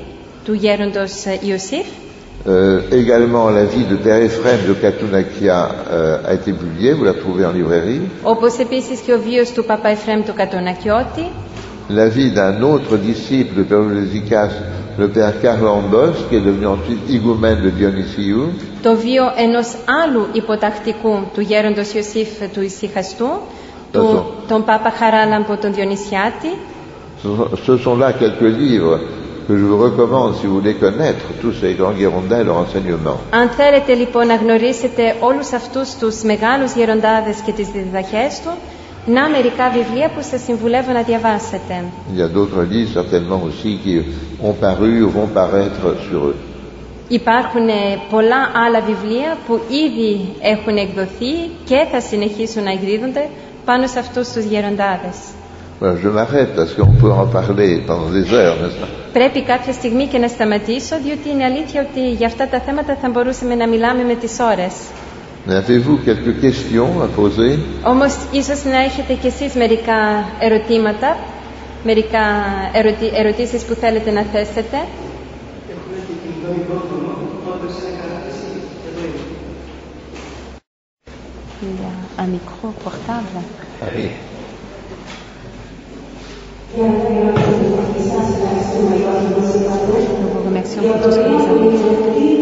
του γέροντος Ιωσήφ. Également, la vie de Père Ephrem de Katounakia a été publiée, vous la trouvez en librairie. Όπως επίσης και ο βίος του Παπά Εφρέμ του Κατουνακιώτη. La vie d'un autre disciple de Père Jézicas, le Père Carlambos, qui est devenu ensuite iguumène de Dionysiou. Το βίο ενός άλλου υποτακτικού του γέροντος Ιωσήφ του Ησυχαστού, τον Πάπα Χαράλαμπο τον Διονυσιάτη. Ce sont là quelques livres que je vous recommande si vous voulez connaître tous ces grands Girondins et leur enseignement. Αν θέλετε λοιπόν να γνωρίσετε όλους αυτούς τους μεγάλους γεροντάδες και τις διδαχές του, να μερικά βιβλία που σας συμβουλεύω να διαβάσετε. Il y a d'autres livres certainement aussi qui ont paru ou vont paraître sur eux. Υπάρχουν πολλά άλλα βιβλία που ήδη έχουν εκδοθεί και θα συνεχίσουν να εκδίδονται πάνω σε αυτούς τους γεροντάδες. Je m'arrête parce qu'on peut en parler pendant des heures, n'est-ce pas? Πρέπει κάποια στιγμή και να σταματήσω, διότι είναι αλήθεια ότι για αυτά τα θέματα θα μπορούσαμε να μιλάμε με τις ώρες. Avez-vous quelques questions à poser? Όμως ίσως να έχετε κι εσείς μερικά ερωτήματα, μερικά ερωτήσεις που θέλετε να θέσετε. Un micro portable. Oui. Nous vous remercions pour tout ce que vous avez dit.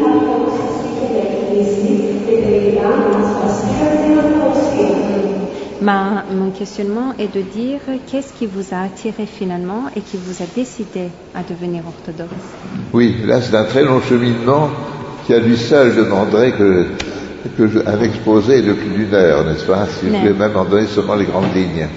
Mon questionnement est de dire qu'est-ce qui vous a attiré finalement et qui vous a décidé à devenir orthodoxe. Oui, là c'est un très long cheminement qui à lui seul demanderait un exposé de plus d'une heure, n'est-ce pas? Si vous voulez même en donner seulement les grandes lignes.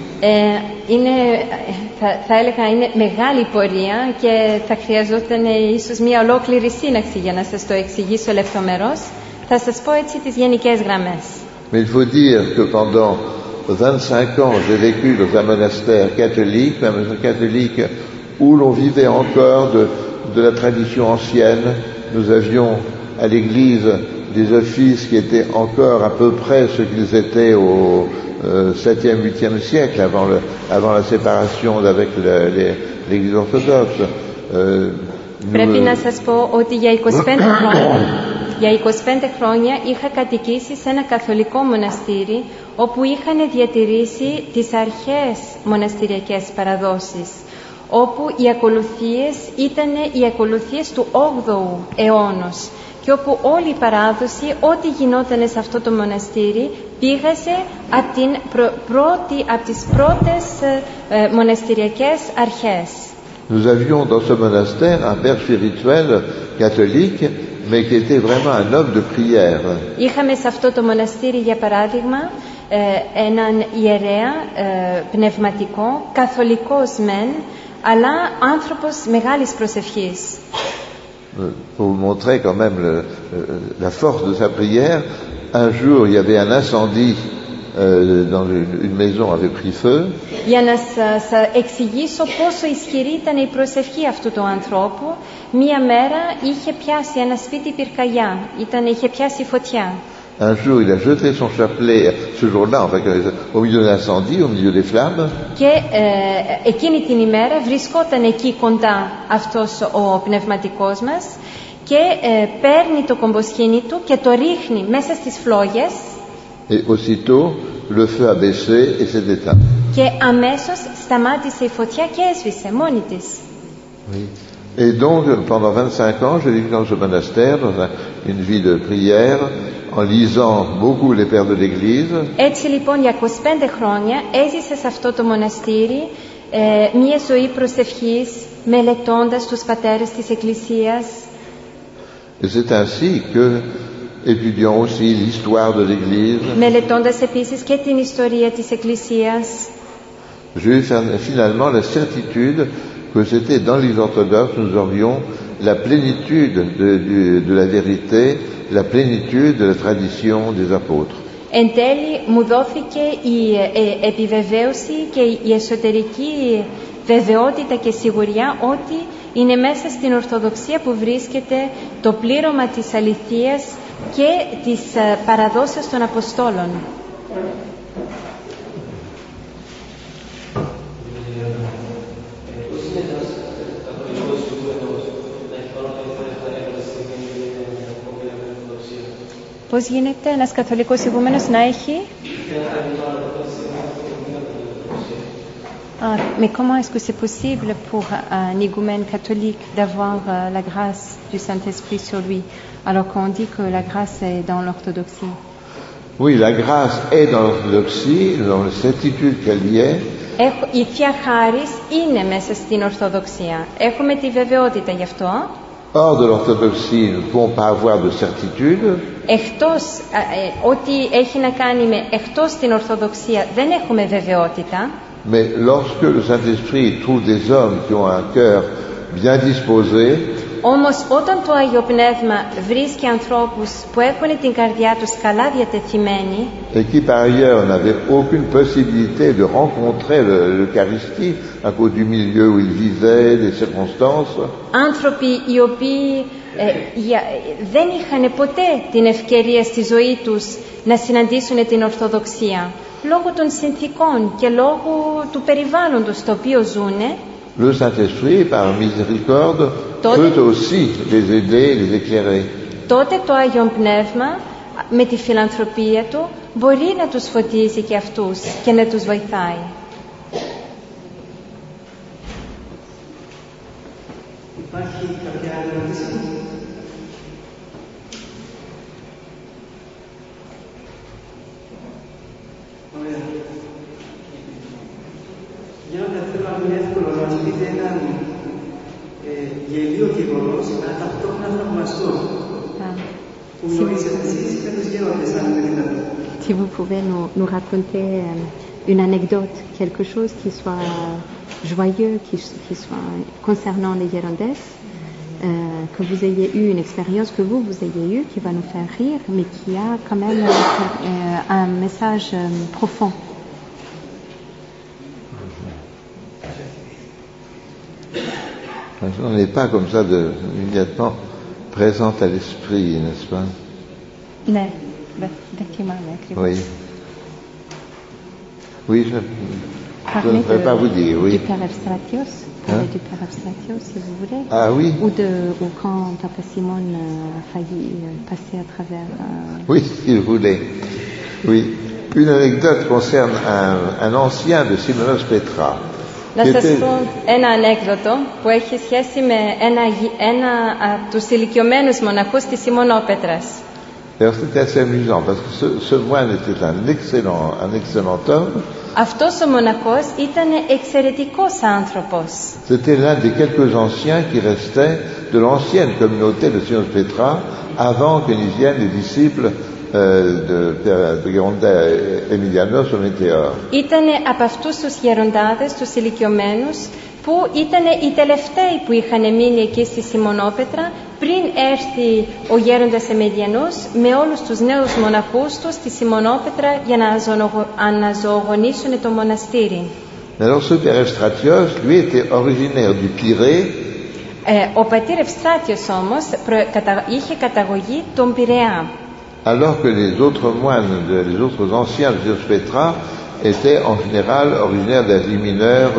Θα έλεγα είναι μεγάλη πορεία και θα χρειαζόταν ίσως μια ολόκληρη σύναξη για να σας το εξηγήσω λεπτομερώς. Θα σας πω έτσι τις γενικές γραμμές. Mais il faut dire que pendant 25 ans, j'ai vécu dans un monastère catholique, où l'on vivait encore de la tradition ancienne. Nous avions à l'église des offices qui étaient encore à peu près ce qu'ils étaient au 7e, 8e siècle, avant la séparation avec l'église orthodoxe. Πρέπει να σας πω ότι για 25 χρόνια είχα κατοικήσει σε ένα καθολικό μοναστήρι, όπου είχαν διατηρήσει τις αρχαίες μοναστηριακές παραδόσεις, όπου οι ακολουθίες ήταν οι ακολουθίες του 8ου αιώνος και όπου όλη η παράδοση, ό,τι γινόταν σε αυτό το μοναστήρι, πήγασε από τις πρώτες μοναστηριακές αρχές. Nous avions dans ce monastère un père spirituel catholique, mais qui était vraiment un homme de prière. Είχαμε σε αυτό το μοναστήρι, για παράδειγμα, έναν ιερέα πνευματικό, καθολικός μεν, αλλά άνθρωπος μεγάλης προσευχής. Pour vous montrer quand même la force de sa prière, un jour il y avait un incendie dans une maison avait pris feu. Για να σας εξηγήσω πόσο ισχυρή ήταν η προσευχή αυτού του ανθρώπου, μία μέρα είχε πιάσει ένα σπίτι πυρκαγιά, είχε πιάσει φωτιά. Un jour, il a jeté son chapelet, ce jour-là, enfin, au milieu de l'incendie, au milieu des flammes. Και εκείνη την ημέρα βρισκόταν εκεί κοντά αυτός ο πνευματικός μας και παίρνει το κομποσχήνι του και το ρίχνει μέσα στις φλόγες. Et aussitôt, le feu a baissé et s'est éteint. Και αμέσως σταμάτησε η φωτιά και έσβησε μόνη της. Oui. Et donc, pendant 25 ans, j'ai vécu dans ce monastère, dans une vie de prière, en lisant beaucoup les pères de l'Église. Έτσι λοιπόν για 25 χρόνια έζησε σε αυτό το μοναστήρι μία ζωή προσευχής, μελετώντας τους πατέρες της Εκκλησίας. Et c'est ainsi que, étudiant aussi l'histoire de l'Église, μελετώντας επίσης και την ιστορία της Εκκλησίας, j'ai eu finalement la certitude que c'était dans l'Église orthodoxe nous aurions la plénitude de la vérité, la plénitude de la tradition des apôtres. Εν τέλει μου δόθηκε η επιβεβαίωση και η εσωτερική βεβαιότητα και σιγουριά ότι είναι μέσα στην Ορθοδοξία που βρίσκεται το πλήρωμα της αληθείας και της παραδόσεως των Αποστόλων. Πώς γίνεται ένας καθολικός ηγούμενος να έχει... mais comment est-ce que c'est possible pour un égumène catholique d'avoir la grâce du Saint-Esprit sur lui, alors qu'on dit que la grâce est dans l'orthodoxie? Oui, la grâce est dans l'orthodoxie, dans la certitude qu'elle y est. Η Θεία Χάρις είναι μέσα στην Ορθοδοξία. Έχουμε τη βεβαιότητα γι' αυτό. Hors de l'orthodoxie, nous ne pouvons pas avoir de certitude. Εκτός, ό,τι έχει να κάνει με εκτός την Ορθοδοξία δεν έχουμε βεβαιότητα. Mais lorsque le Saint-Esprit trouve des hommes qui ont un cœur bien disposé, όμως όταν το Άγιο Πνεύμα βρίσκει ανθρώπους που έχουν την καρδιά τους καλά διατεθειμένη, et qui par ailleurs n'avaient aucune possibilité de rencontrer l'Eucharistie à cause du milieu où ils vivaient, des circonstances, άνθρωποι οι οποίοι δεν είχαν ποτέ την ευκαιρία στη ζωή τους να συναντήσουν την Ορθοδοξία, λόγω των συνθήκων και λόγω του περιβάλλοντος στο οποίο ζουνε, le Saint-Esprit, par miséricorde, peut aussi les aider, les éclairer. Τότε το Άγιο Πνεύμα με τη φιλανθρωπία του μπορεί να τους φωτίζει και αυτούς και να τους βοηθάει. Υπάρχει κάποια άλλη ερώτηση? Ωραία. Γιάννη, θέλω να είναι εύκολο να μας πείτε έναν γελίο γεγονός, αλλά ταυτόχρονα θαυμαστό, που γνωρίζετε εσείς και τους γέροντες, αν είναι δυνατόν. Si vous pouvez nous raconter une anecdote, quelque chose qui soit joyeux, qui soit concernant les Girondes, que vous ayez eu une expérience que vous ayez eue, qui va nous faire rire, mais qui a quand même un message profond. On n'est pas comme ça immédiatement présente à l'esprit, n'est-ce pas? Ναι, δεχτήμαμε ακριβώς. Oui. Oui, je ne pourrais pas vous dire, oui. Du Père Evstratios, du Père Evstratios, si vous voulez. Ah oui. Ou quand Papa Simon a failli passer à travers... Oui, si vous voulez. Oui. Une anecdote concerne un ancien de Simonos Petra. Να σας πω ένα ανέκδοτο που έχει σχέση με ένα από τους ηλικιωμένους μοναχούς της Σιμωνόπετρας. C'était assez amusant parce que ce moine était un excellent homme. Αυτός ο μοναχός ήταν εξαιρετικός άνθρωπος. C'était l'un des quelques anciens qui restaient de l'ancienne communauté de Simonos Petra avant que n'y viennent les disciples de Γεροντά Εμιλιανός ο Μετεώρ. Ήτανε από αυτούς τους γεροντάδες, τους ηλικιωμένους, που ήταν οι τελευταίοι που είχαν μείνει εκεί στη Σιμωνόπετρα πριν έρθει ο γέροντας Εμεδιανός με όλους τους νέους μοναχούς του στη Σιμονόπετρα για να αναζωογονήσουν το μοναστήρι. Alors ce père Eustratios, lui, était originaire du Pirée. Ο πατήρ Ευστράτιος όμως είχε καταγωγή τον Πειραιά. Alors que les autres moines, les autres anciens de Diospetra étaient en général originaires d'Asie mineure,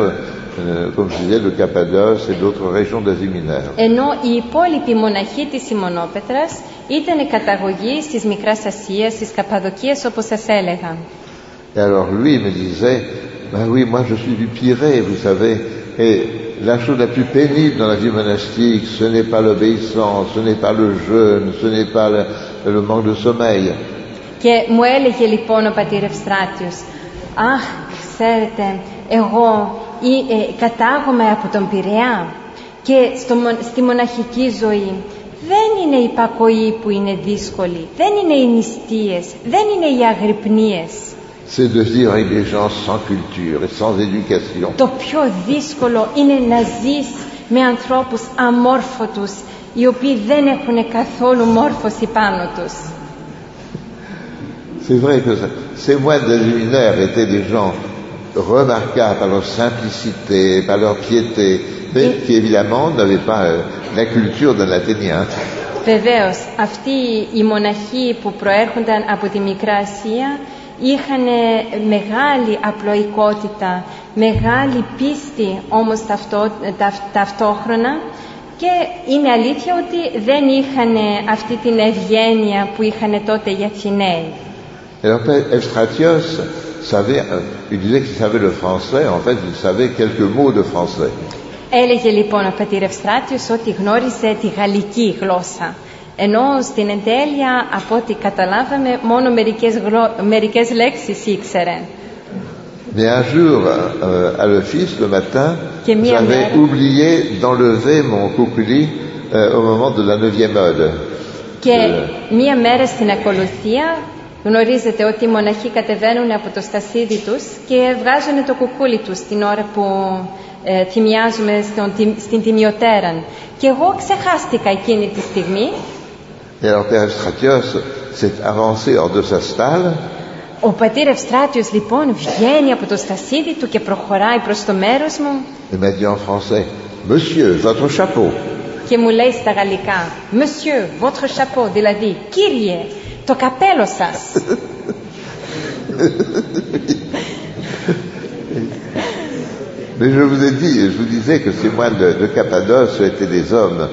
comme je disais, de Cappadoce et d'autres régions d'Asie mineure. Ενώ οι υπόλοιποι μοναχοί της Σιμονόπετρας ήταν καταγωγή της Μικράς Ασίας, της Καπαδοκίας, όπως σας έλεγα. Et alors lui me disait, ben oui, moi je suis du Pirée, vous savez, et la chose la plus pénible dans la vie monastique, ce n'est pas l'obéissance, ce n'est pas le jeûne, ce n'est pas le manque de sommeil. Και μου έλεγε λοιπόν ο πατήρ Ευστράτιος, αχ, ξέρετε, εγώ κατάγομαι από τον Πειραιά και στη μοναχική ζωή δεν είναι η υπακοή που είναι δύσκολη, δεν είναι οι νηστείες, δεν είναι οι αγρυπνίες. C'est de vivre avec des gens sans culture et sans éducation. Το πιο δύσκολο είναι να ζεις με ανθρώπους αμόρφωτους, οι οποίοι δεν έχουν καθόλου μόρφωση πάνω τους. C'est vrai que ces moines d'Asie mineure étaient des gens remarquables par leur simplicité, par leur piété, mais qui évidemment n'avaient pas la culture d'un Athénien. Βεβαίως, αυτοί οι μοναχοί που προέρχονταν από τη Μικρά Ασία είχαν μεγάλη απλοϊκότητα, μεγάλη πίστη όμως ταυτόχρονα, και είναι αλήθεια ότι δεν είχαν αυτή την ευγένεια που είχαν τότε οι Αθηναίοι. Alors Eustratios savait, il disait qu'il savait le français, en fait il savait quelques mots de français. Έλεγε λοιπόν ο πατήρ Ευστράτιος ότι γνώριζε τη γαλλική γλώσσα, ενώ στην εντέλεια, από ό,τι καταλάβαμε, μόνο μερικές λέξεις ήξερε. Mais un jour, à l'office, le matin, j'avais oublié d'enlever mon kukuli au moment de la 9e ode. Και μία μέρα στην ακολουθία, γνωρίζετε ότι οι μοναχοί κατεβαίνουν από το στασίδι τους και βγάζουν το κουκούλι τους την ώρα που θυμιάζουμε στην τιμιωτέραν. Και εγώ ξεχάστηκα εκείνη τη στιγμή. Et alors Père Eustratios s'est avancé hors de sa stalle. Ο πατήρ Ευστράτιος λοιπόν βγαίνει από το στασίδι του και προχωράει προς το μέρος μου. Il m'a dit en français, Monsieur, votre chapeau. Και μου λέει στα γαλλικά, Monsieur, votre chapeau, δηλαδή, κύριε, το καπέλο σας. Mais je vous ai dit, je vous disais que ces moines de Cappadoce étaient des hommes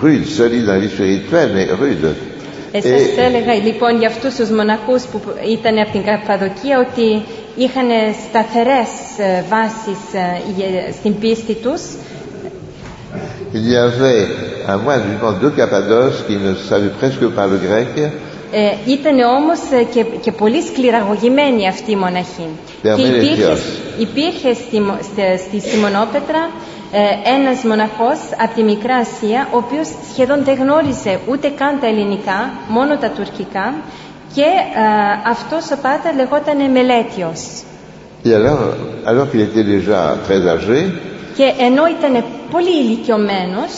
rudes, solides dans la vie spirituelle, mais rudes. Σας έλεγα λοιπόν για αυτούς τους μοναχούς που ήταν από την Καπαδοκία ότι είχαν σταθερές βάσεις στην πίστη τους. Il y avait un moine justement de Cappadoce qui ne savait presque pas le grec. Ήταν όμως και πολύ σκληραγωγημένοι αυτοί οι μοναχοί. Και υπήρχε στη Σιμονόπετρα ένας μοναχός από τη Μικρά Ασία, ο οποίος σχεδόν δεν γνώριζε ούτε καν τα ελληνικά, μόνο τα τουρκικά, και αυτός ο πάτερ λεγόταν Μελέτιος. Et alors qu'il était déjà très âgé, και ενώ ήταν πολύ ηλικιωμένος,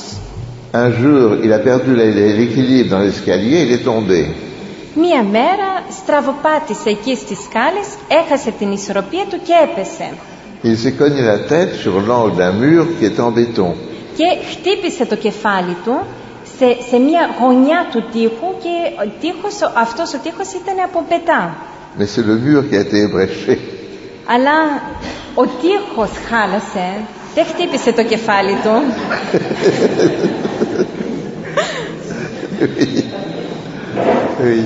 un jour il a perdu l'équilibre dans l'escalier, il est tombé. Μία μέρα στραβοπάτησε εκεί στις σκάλες, έχασε την ισορροπία του και έπεσε. Il s'est cogné la tête sur l'angle d'un mur qui est en béton. Και χτύπησε το κεφάλι του σε μία γωνιά του τοίχου, και αυτός ο τοίχος ήταν από πετά. Mais c'est le mur qui a été ébréché. Αλλά ο τοίχος χάλασε, δεν χτύπησε το κεφάλι του. Oui.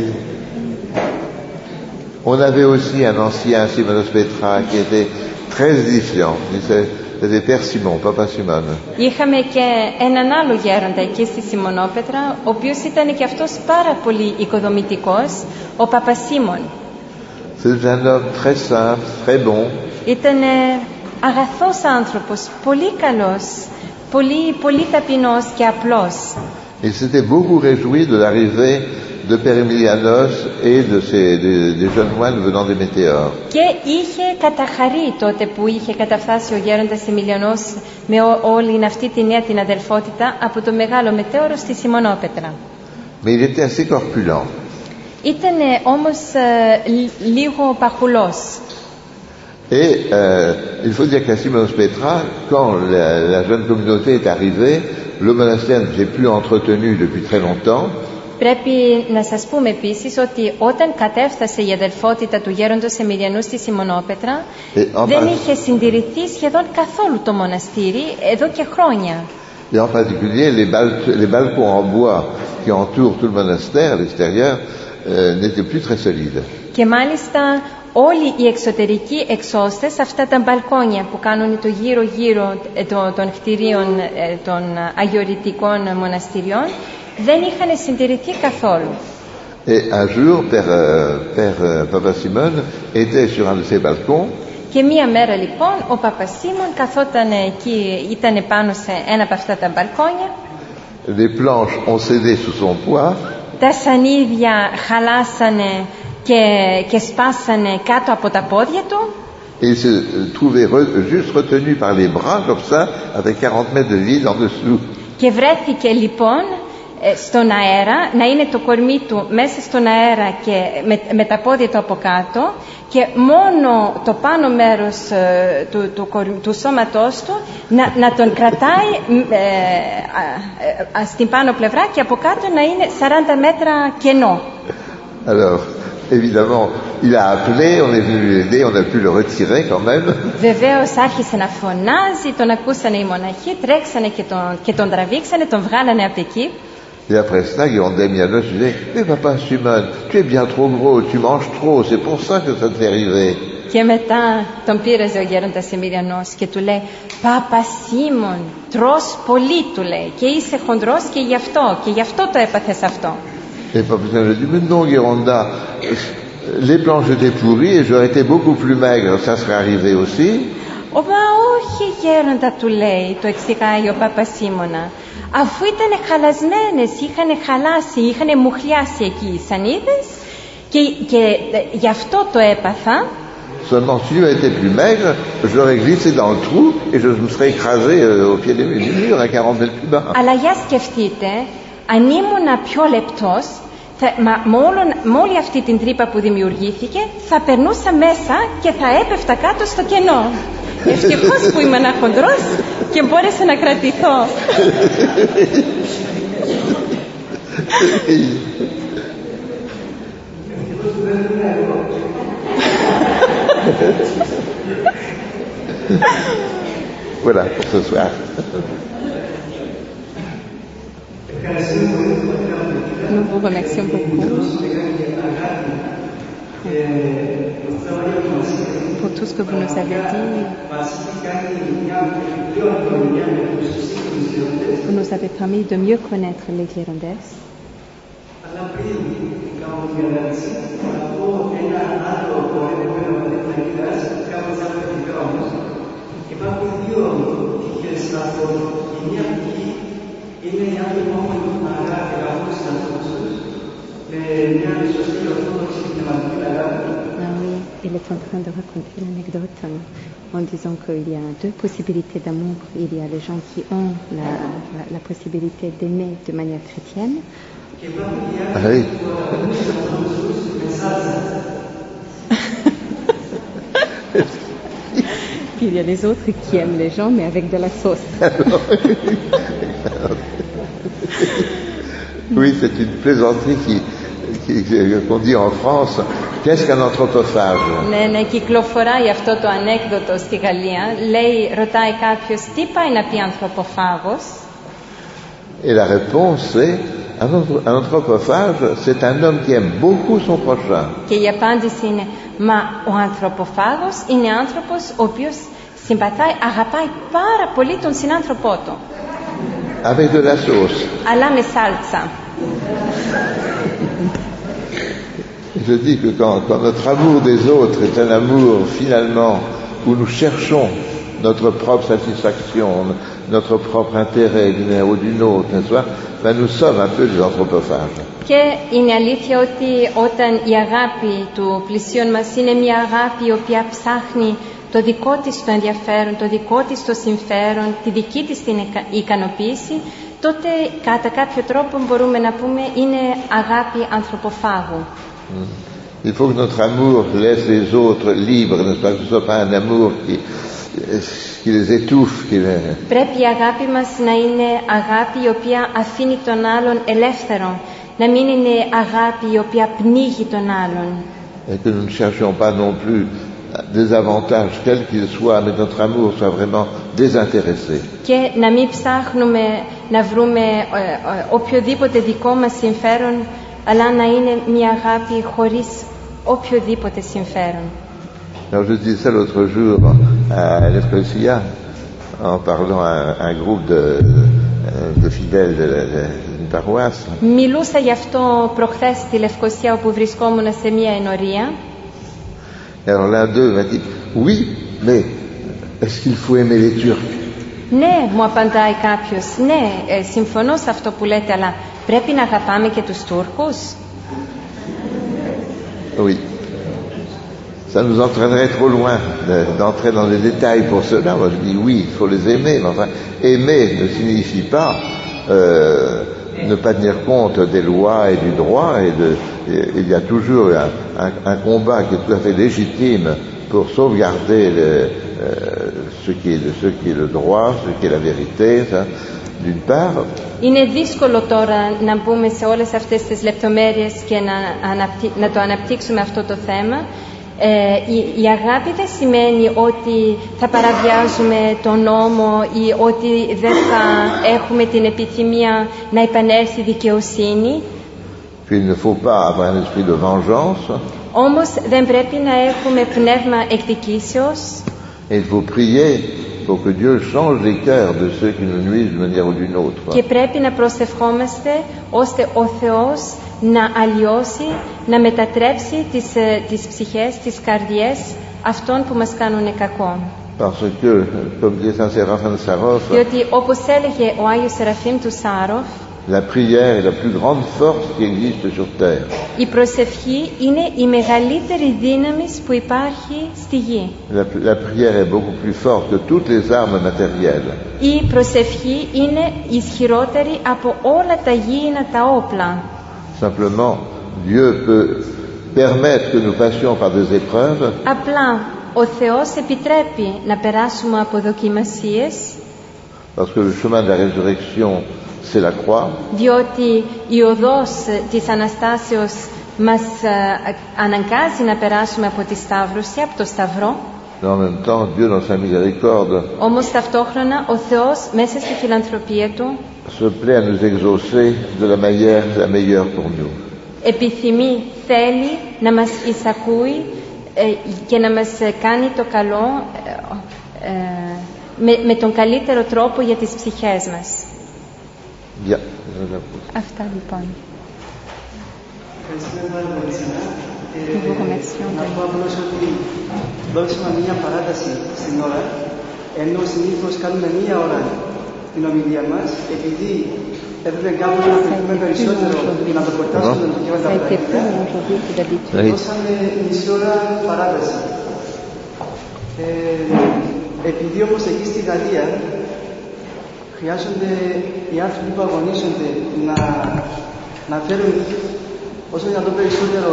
On avait aussi un ancien Simonos Petra qui était très édifiant. C'était Père Simon, Papa Simon. Είχαμε και έναν άλλο γέροντα εκεί στη Σιμονόπετρα, ο οποίος ήταν και αυτός πάρα πολύ οικοδομητικός, ο Παπασίμων. C'était un homme très simple, très bon. Ήταν αγαθός άνθρωπος, πολύ καλός, πολύ ταπεινός και απλός. Il s'était beaucoup réjoui de l'arrivée de Père Emilianos et des jeunes moines venant des météores. Και είχε καταχαρεί τότε που είχε καταφτάσει ο γέροντας Εμιλιανός με όλη αυτή τη νέα την αδελφότητα από το μεγάλο μετέωρο στη Σιμονόπετρα. Mais il était assez corpulent. Ήταν όμως λίγο παχουλός. Et il faut dire qu'à Simonos Petra, quand la jeune communauté est arrivée, le monastère ne s'est plus entretenu depuis très longtemps. Πρέπει να σας πούμε επίσης ότι όταν κατέφτασε η αδελφότητα του γέροντος Εμιλιανού στη Σιμονόπετρα, δεν είχε συντηρηθεί σχεδόν καθόλου το μοναστήρι εδώ και χρόνια. Et en particulier, les balcons en bois qui entourent tout le monastère, l'extérieur, n'étaient plus très solides. Και μάλιστα όλοι οι εξωτερικοί εξώστες, αυτά τα μπαλκόνια που κάνουν το γύρω-γύρω των κτηρίων των αγιορητικών μοναστηριών, δεν είχαν συντηρηθεί καθόλου. Et un jour, Père Papa Simon était sur un de ces balcons. Και μία μέρα λοιπόν ο Παπασίμων καθόταν εκεί, ήταν πάνω σε ένα από αυτά τα μπαλκόνια. Les planches ont cédé sous son poids. Τα σανίδια χαλάσανε και σπάσανε κάτω από τα πόδια του. Et il se trouvait juste retenu par les bras comme ça, avec 40 mètres de vide en dessous. Και βρέθηκε λοιπόν στον αέρα, να είναι το κορμί του μέσα στον αέρα και με τα πόδια του από κάτω, και μόνο το πάνω μέρος του σώματός του να τον κρατάει στην πάνω πλευρά, και από κάτω να είναι 40 μέτρα κενό. Alors, évidemment, il a appelé, on est venu l'aider, on a pu le retirer quand même. Βεβαίως άρχισε να φωνάζει, τον ακούσανε οι μοναχοί, τρέξανε και τον τραβήξανε, τον βγάλανε από εκεί. Et après cela, Guillaume Damianos disait, mais Papa Simon, tu es bien trop gros, tu manges trop, c'est pour ça que ça te fait arriver. Και μετά τον πήραζε ο γέροντας Εμιλιανός και του λέει, Πάπα Σίμων, τρως πολύ, του λέει, και είσαι χοντρός και γι' αυτό το έπαθες αυτό. Et Papa Simon lui dit, mais non Guéronda, les planches étaient pourries et j'aurais été beaucoup plus maigre, ça serait arrivé aussi. Μα όχι γέροντα, του λέει, το εξηγάει ο Πάπα Σίμωνα, αφού ήταν χαλασμένες, είχαν χαλάσει, είχαν μουχλιάσει εκεί οι σανίδες και γι' αυτό το έπαθα. Seulement si tu étais plus maigre, j'aurais glissé dans le trou et je me serais écrasé au pied du mur à 40 mètres plus bas. Αλλά για σκεφτείτε, αν ήμουνα πιο λεπτός, με όλη αυτή την τρύπα που δημιουργήθηκε, θα περνούσα μέσα και θα έπεφτα κάτω στο κενό. Ευτυχώς που ήμουν χοντρός και μπόρεσα να κρατηθώ. Voilà pour ce soir. Nous vous remercions beaucoup pour tout ce que vous nous avez dit. Vous nous avez permis de mieux connaître les Girondes. Il est en train de raconter l'anecdote en disant qu'il y a deux possibilités d'amour. Il y a les gens qui ont la possibilité d'aimer de manière chrétienne. Ah oui. Puis il y a les autres qui aiment les gens mais avec de la sauce. Oui, c'est une plaisanterie qu'on dit en France. Qu'est-ce qu'un anthropophage? Ναι, κυκλοφοράει αυτό το ανέκδοτο στη Γαλλία. Ρωτάει κάποιος, τι πάει να πει ανθρωποφάγος? Et la réponse c'est, un anthropophage, c'est un homme qui aime beaucoup son prochain. Και η απάντηση είναι, μα ο ανθρωποφάγος είναι άνθρωπος ο οποίος συμπαθάει, αγαπάει πάρα πολύ τον συνάνθρωπό του. Avec de la sauce. Αλλά με σάλτσα. Je dis que quand notre amour des autres est un amour finalement où nous cherchons notre propre satisfaction, notre propre intérêt d'une manière ou d'une autre, n'est-ce pas? Ben, nous sommes un peu des anthropophages. Και είναι αλήθεια ότι όταν η αγάπη του πλησίον μας είναι μια αγάπη η οποία ψάχνει το δικό της το ενδιαφέρον, το δικό της το συμφέρον, τη δική της την ικανοποίηση, τότε κατά κάποιο τρόπο μπορούμε να πούμε είναι αγάπη ανθρωποφάγου. Il faut que notre amour laisse les autres libres, n'est-ce pas? Que ce soit pas un amour qui les étouffe. Πρέπει η αγάπη μας να είναι αγάπη η οποία αφήνει τον άλλον ελεύθερο, να μην είναι αγάπη η οποία πνίγει τον άλλον. Et que nous ne cherchions pas non plus des avantages, quels qu'ils soient, mais notre amour soit vraiment désintéressé. Και να μην ψάχνουμε να βρούμε οποιοδήποτε δικό μας συμφέρον, αλλά να είναι μια αγάπη χωρίς οποιοδήποτε συμφέρον. Alors je disais ça l'autre jour à l'Escocia, en parlant à un groupe de fidèles d'une paroisse. Μιλούσα γι' αυτό προχθές στη Λευκοσία όπου βρισκόμουν σε μια ενορία. Alors l'un d'eux m'a dit, oui, mais est-ce qu'il faut aimer les Turcs? Ναι, μου απαντάει κάποιος, ναι, συμφωνώ σε αυτό που λέτε, αλλά πρέπει να αγαπάμε και τους Τούρκους? Oui. Ça nous entraînerait trop loin d'entrer dans les détails pour cela. Moi je dis oui, il faut les aimer, mais enfin, aimer ne signifie pas ne pas tenir compte des lois et du droit, il y a toujours un combat qui est tout à fait légitime pour sauvegarder ce qui est le droit, ce qui est la vérité, ça, d'une part. Είναι δύσκολο τώρα να μπούμε σε όλες αυτές τις λεπτομέρειες και να το αναπτύξουμε αυτό το θέμα. Η αγάπη δεν σημαίνει ότι θα παραβιάζουμε τον νόμο ή ότι δεν θα έχουμε την επιθυμία να επανέλθει δικαιοσύνη. Puis il ne faut pas avoir un esprit de vengeance. Όμως δεν πρέπει να έχουμε πνεύμα εκδικήσεως. Et il faut prier pour que Dieu change les cœurs de ceux qui nous nuisent d'une manière ou d'une autre. Και πρέπει να προσευχόμαστε ώστε ο Θεός να αλλοιώσει, να μετατρέψει τις ψυχές, τις καρδιές αυτών που μας κάνουν κακό. Parce que, comme disait Saint Séraphin de Sarov, διότι όπως έλεγε ο Άγιος Σεραφείμ του Σάροφ, la prière est la plus grande force qui existe sur terre. Η προσευχή είναι η μεγαλύτερη δύναμη που υπάρχει στη γη. La prière est beaucoup plus forte que toutes les armes matérielles. Η προσευχή είναι ισχυρότερη από όλα τα γήινα τα όπλα. Simplement, Dieu peut permettre que nous passions par des épreuves. Απλά ο Θεός επιτρέπει να περάσουμε από δοκιμασίες. Parce que le chemin de la résurrection, c'est la croix. Διότι η οδός της Αναστάσεως μας αναγκάζει να περάσουμε από τη Σταύρωση, από το Σταυρό. Mais en même temps, Dieu dans sa miséricorde όμως ταυτόχρονα ο Θεός μέσα στη φιλανθρωπία Του se plaît à nous exaucer de la manière la meilleure pour nous. Επιθυμεί, θέλει να μας εισακούει και να μας κάνει το καλό με τον καλύτερο τρόπο για τις ψυχές μας. Bien. Αυτά λοιπόν. Να πω απλώς ότι δώσαμε μια παράταση στην ώρα, ενώ συνήθως κάνουμε μία ώρα την ομιλία μας, επειδή έπρεπε κάπου να αφαιρθούμε περισσότερο να το κορτάσουμε το κύριο τα πράγματα. Δώσαμε μισή ώρα παράταση. Επειδή όμως εκεί στη Γαλλία χρειάζονται οι άνθρωποι που αγωνίζονται να φέρουν όσο δυνατόν περισσότερο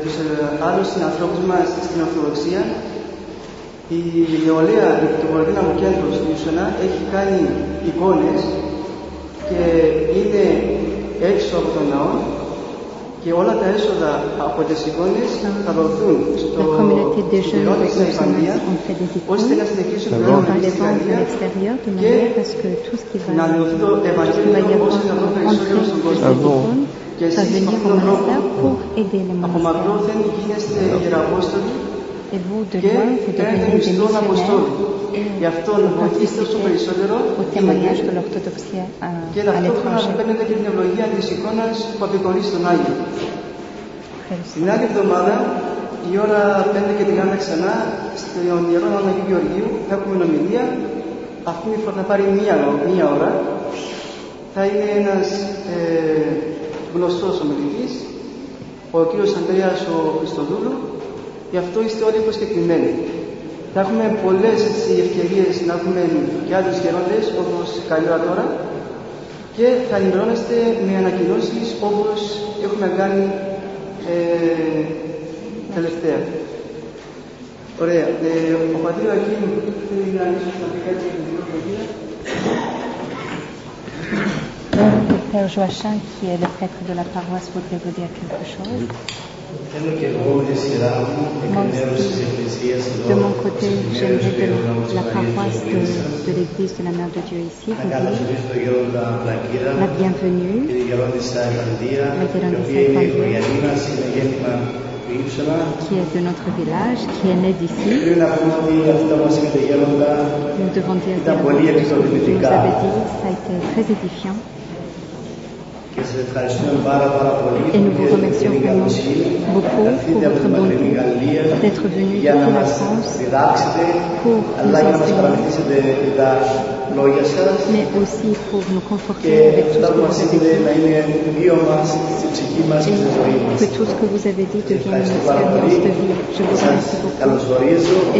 τους άλλους συνανθρώπους μας στην Ορθοδοξία, η νεολαία του Βορειοδύναμου Κέντρου στην Ιουσονά έχει κάνει εικόνες και είναι έξω από τον ναό και όλα τα έσοδα από τις εικόνες θα δοθούν στο Ιερό της Αϊπανία ώστε να συνεχίσουν το έργο της Γαλλία και να ανεβεί το Ευαγγέλιο όσο δυνατόν περισσότερο στον κόσμο. Και εσείς με αυτόν τον τρόπο από μακρόθεν γίνεστε Ιεραπόστολοι και παίρνετε μισθόν Αποστόλοι. Γι' αυτό βοηθήστε όσο περισσότερο και ταυτόχρονα παίρνετε και την ευλογία της εικόνας που απεικονίζει τον Άγιο. Την άλλη εβδομάδα η ώρα 5:30 ξανά, στον Ιερό Ναό Αγίου Γεωργίου, θα έχουμε ομιλία. Αυτή τη φορά θα πάρει μία ώρα. Θα είναι ένας γνωστός ομιλητής, ο κύριος Ανδρέας ο Χριστοδούλου. Γι' αυτό είστε όλοι προσκεκλημένοι. Θα έχουμε πολλές ευκαιρίες να έχουμε και άλλους γερόντες, όπως καλή ώρα τώρα, και θα ενημερώνεστε με ανακοινώσεις όπως έχουμε κάνει τελευταία. Ωραία. Ο πατήρ Ακίμ θέλει να πει κάτι για την τεχνολογία. Le Père Joachim, qui est le prêtre de la paroisse, voudrait vous dire quelque chose. De mon côté, j'aimerais de la paroisse de l'église de la Mère de Dieu ici vous dire la bienvenue, la qui est de notre village, qui est né d'ici. Nous devons dire que ce que vous avez dit, ça a été très édifiant. Et nous vous remercions vraiment beaucoup pour votre bonté d'être venu depuis la France pour nous enseigner, mais aussi pour nous conforter avec tout ce que vous avez dit, et que tout ce que vous avez dit devienne une expérience de vie. Je vous remercie beaucoup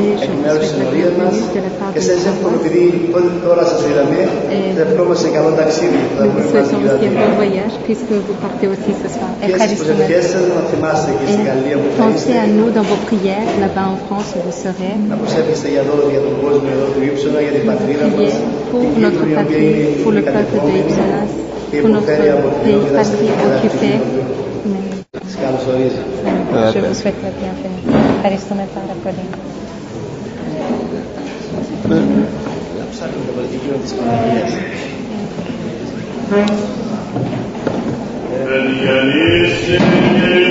et je vous souhaite la bienvenue de la part de notre et nous vous souhaitons aussi un bon voyage puisque vous partez aussi ce soir. Et pensez à nous dans vos prières là-bas en France où vous serez. Priez pour notre patrie, pour le peuple de Ypsonas, pour notre pays patrie occupé. Je vous souhaite la bienvenue. Ευχαριστούμε πάρα πολύ. Wenn ihr nicht in den